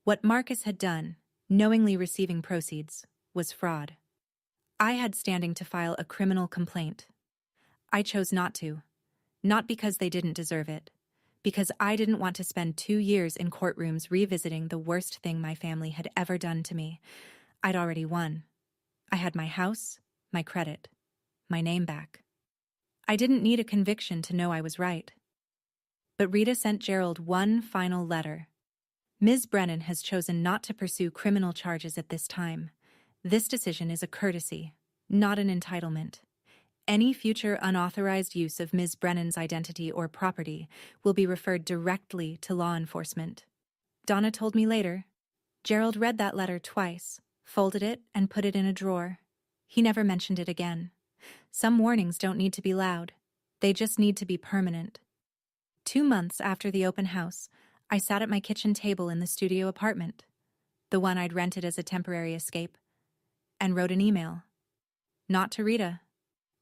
Speaker 1: What Marcus had done, knowingly receiving proceeds, was fraud. I had standing to file a criminal complaint. I chose not to. Not because they didn't deserve it. Because I didn't want to spend 2 years in courtrooms revisiting the worst thing my family had ever done to me. I'd already won. I had my house, my credit, my name back. I didn't need a conviction to know I was right. But Rita sent Gerald one final letter. Ms. Brennan has chosen not to pursue criminal charges at this time. This decision is a courtesy, not an entitlement. Any future unauthorized use of Ms. Brennan's identity or property will be referred directly to law enforcement. Donna told me later. Gerald read that letter twice, folded it, and put it in a drawer. He never mentioned it again. Some warnings don't need to be loud. They just need to be permanent. 2 months after the open house, I sat at my kitchen table in the studio apartment, the one I'd rented as a temporary escape, and wrote an email. Not to Rita,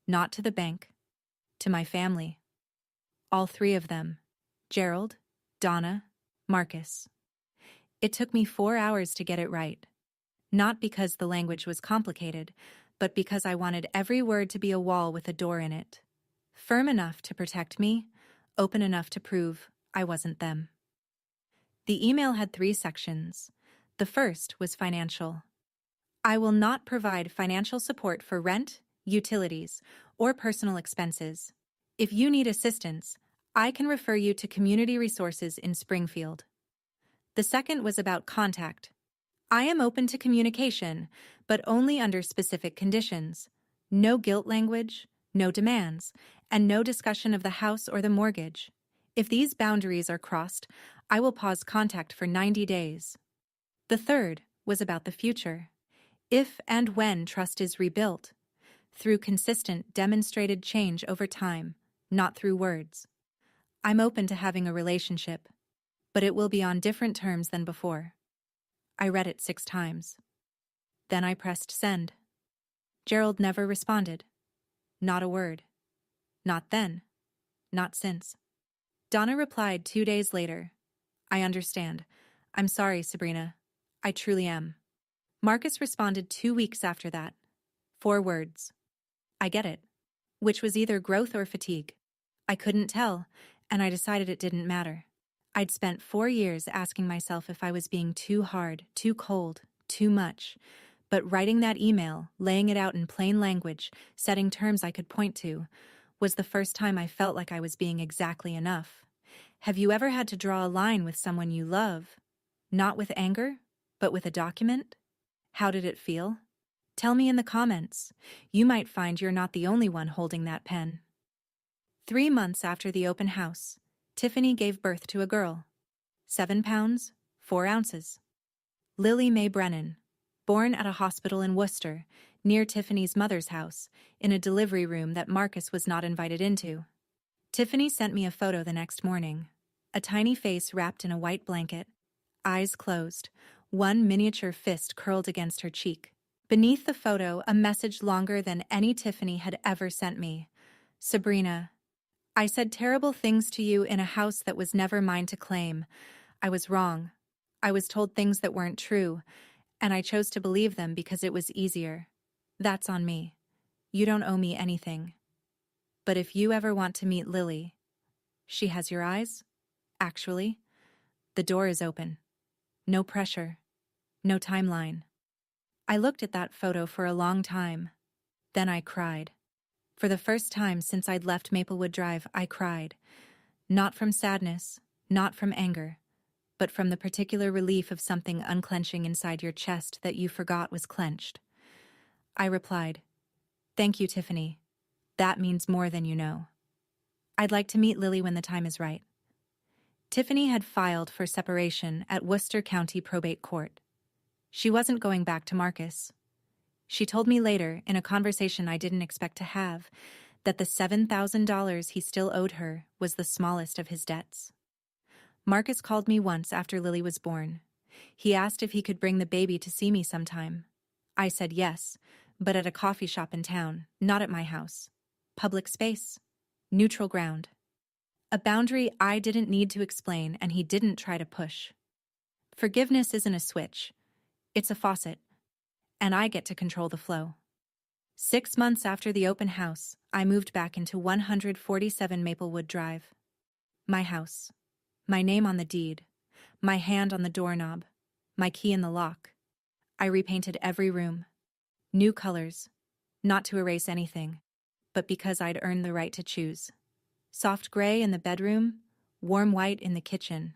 Speaker 1: not to the bank, to my family. All 3 of them: Gerald, Donna, Marcus. It took me 4 hours to get it right. Not because the language was complicated, but because I wanted every word to be a wall with a door in it. Firm enough to protect me, open enough to prove I wasn't them. The email had 3 sections. The first was financial. I will not provide financial support for rent, utilities, or personal expenses. If you need assistance, I can refer you to Community Resources in Springfield. The second was about contact. I am open to communication, but only under specific conditions. No guilt language, no demands, and no discussion of the house or the mortgage. If these boundaries are crossed, I will pause contact for 90 days. The third was about the future. If and when trust is rebuilt, through consistent, demonstrated change over time, not through words. I'm open to having a relationship, but it will be on different terms than before. I read it 6 times. Then I pressed send. Gerald never responded. Not a word. Not then. Not since. Donna replied 2 days later. I understand. I'm sorry, Sabrina. I truly am. Marcus responded 2 weeks after that. 4 words. I get it. Which was either growth or fatigue. I couldn't tell, and I decided it didn't matter. I'd spent 4 years asking myself if I was being too hard, too cold, too much. But writing that email, laying it out in plain language, setting terms I could point to, was the first time I felt like I was being exactly enough. Have you ever had to draw a line with someone you love? Not with anger, but with a document? How did it feel? Tell me in the comments. You might find you're not the only one holding that pen. 3 months after the open house, Tiffany gave birth to a girl. 7 pounds, 4 ounces. Lily Mae Brennan, born at a hospital in Worcester, near Tiffany's mother's house, in a delivery room that Marcus was not invited into. Tiffany sent me a photo the next morning. A tiny face wrapped in a white blanket, eyes closed, one miniature fist curled against her cheek. Beneath the photo, a message longer than any Tiffany had ever sent me. Sabrina, I said terrible things to you in a house that was never mine to claim. I was wrong. I was told things that weren't true, and I chose to believe them because it was easier. That's on me. You don't owe me anything. But if you ever want to meet Lily, she has your eyes? Actually, the door is open. No pressure. No timeline. I looked at that photo for a long time. Then I cried. For the first time since I'd left Maplewood Drive, I cried. Not from sadness, not from anger, but from the particular relief of something unclenching inside your chest that you forgot was clenched. I replied, "Thank you, Tiffany. That means more than you know. I'd like to meet Lily when the time is right." Tiffany had filed for separation at Worcester County Probate Court. She wasn't going back to Marcus. She told me later, in a conversation I didn't expect to have, that the $7,000 he still owed her was the smallest of his debts. Marcus called me once after Lily was born. He asked if he could bring the baby to see me sometime. I said yes, but at a coffee shop in town, not at my house. Public space. Neutral ground. A boundary I didn't need to explain and he didn't try to push. Forgiveness isn't a switch, it's a faucet, and I get to control the flow. 6 months after the open house, I moved back into 147 Maplewood Drive. My house. My name on the deed. My hand on the doorknob. My key in the lock. I repainted every room. New colors. Not to erase anything, but because I'd earned the right to choose. Soft gray in the bedroom, warm white in the kitchen.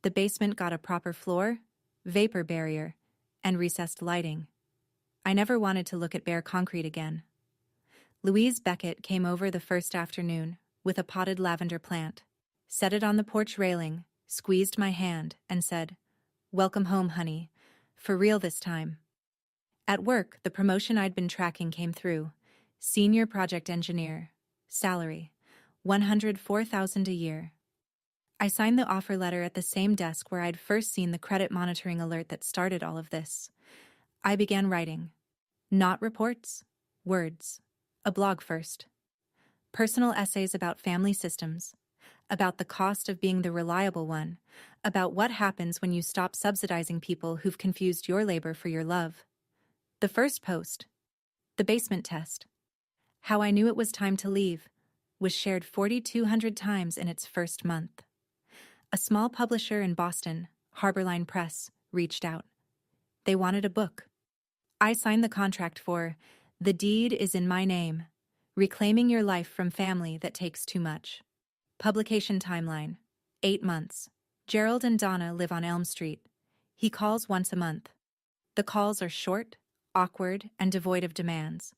Speaker 1: The basement got a proper floor, vapor barrier, and recessed lighting. I never wanted to look at bare concrete again. Louise Beckett came over the first afternoon with a potted lavender plant, set it on the porch railing, squeezed my hand, and said, "Welcome home, honey. For real this time." At work, the promotion I'd been tracking came through. Senior project engineer. Salary, $104,000 a year. I signed the offer letter at the same desk where I'd first seen the credit monitoring alert that started all of this. I began writing. Not reports, words. A blog first. Personal essays about family systems, about the cost of being the reliable one, about what happens when you stop subsidizing people who've confused your labor for your love. The first post, the basement test, how I knew it was time to leave, was shared 4,200 times in its first month. A small publisher in Boston, Harborline Press, reached out. They wanted a book. I signed the contract for The Deed is in My Name, Reclaiming Your Life from Family That Takes Too Much. Publication timeline, 8 months. Gerald and Donna live on Elm Street. He calls once a month. The calls are short, awkward, and devoid of demands.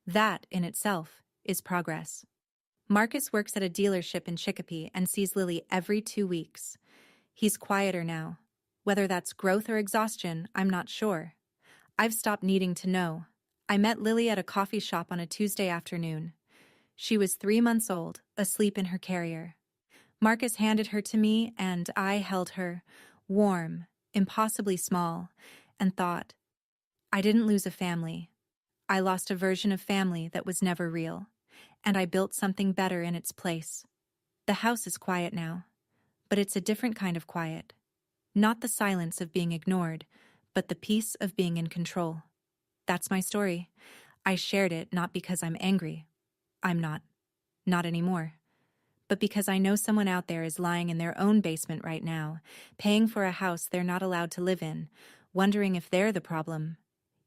Speaker 1: That, in itself, is progress. Marcus works at a dealership in Chicopee and sees Lily every 2 weeks. He's quieter now. Whether that's growth or exhaustion, I'm not sure. I've stopped needing to know. I met Lily at a coffee shop on a Tuesday afternoon. She was 3 months old, asleep in her carrier. Marcus handed her to me, and I held her, warm, impossibly small, and thought, I didn't lose a family. I lost a version of family that was never real, and I built something better in its place. The house is quiet now, but it's a different kind of quiet. Not the silence of being ignored, but the peace of being in control. That's my story. I shared it not because I'm angry. I'm not. Not anymore. But because I know someone out there is lying in their own basement right now, paying for a house they're not allowed to live in, wondering if they're the problem.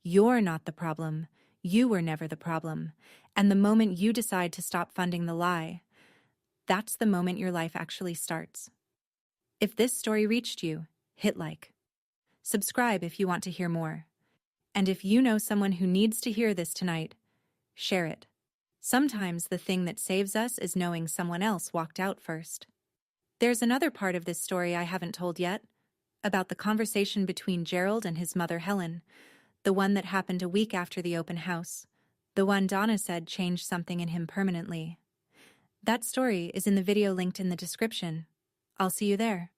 Speaker 1: You're not the problem. You were never the problem. And the moment you decide to stop funding the lie, that's the moment your life actually starts. If this story reached you, hit like. Subscribe if you want to hear more. And if you know someone who needs to hear this tonight, share it. Sometimes the thing that saves us is knowing someone else walked out first. There's another part of this story I haven't told yet, about the conversation between Gerald and his mother Helen, the one that happened a week after the open house, the one Donna said changed something in him permanently. That story is in the video linked in the description. I'll see you there.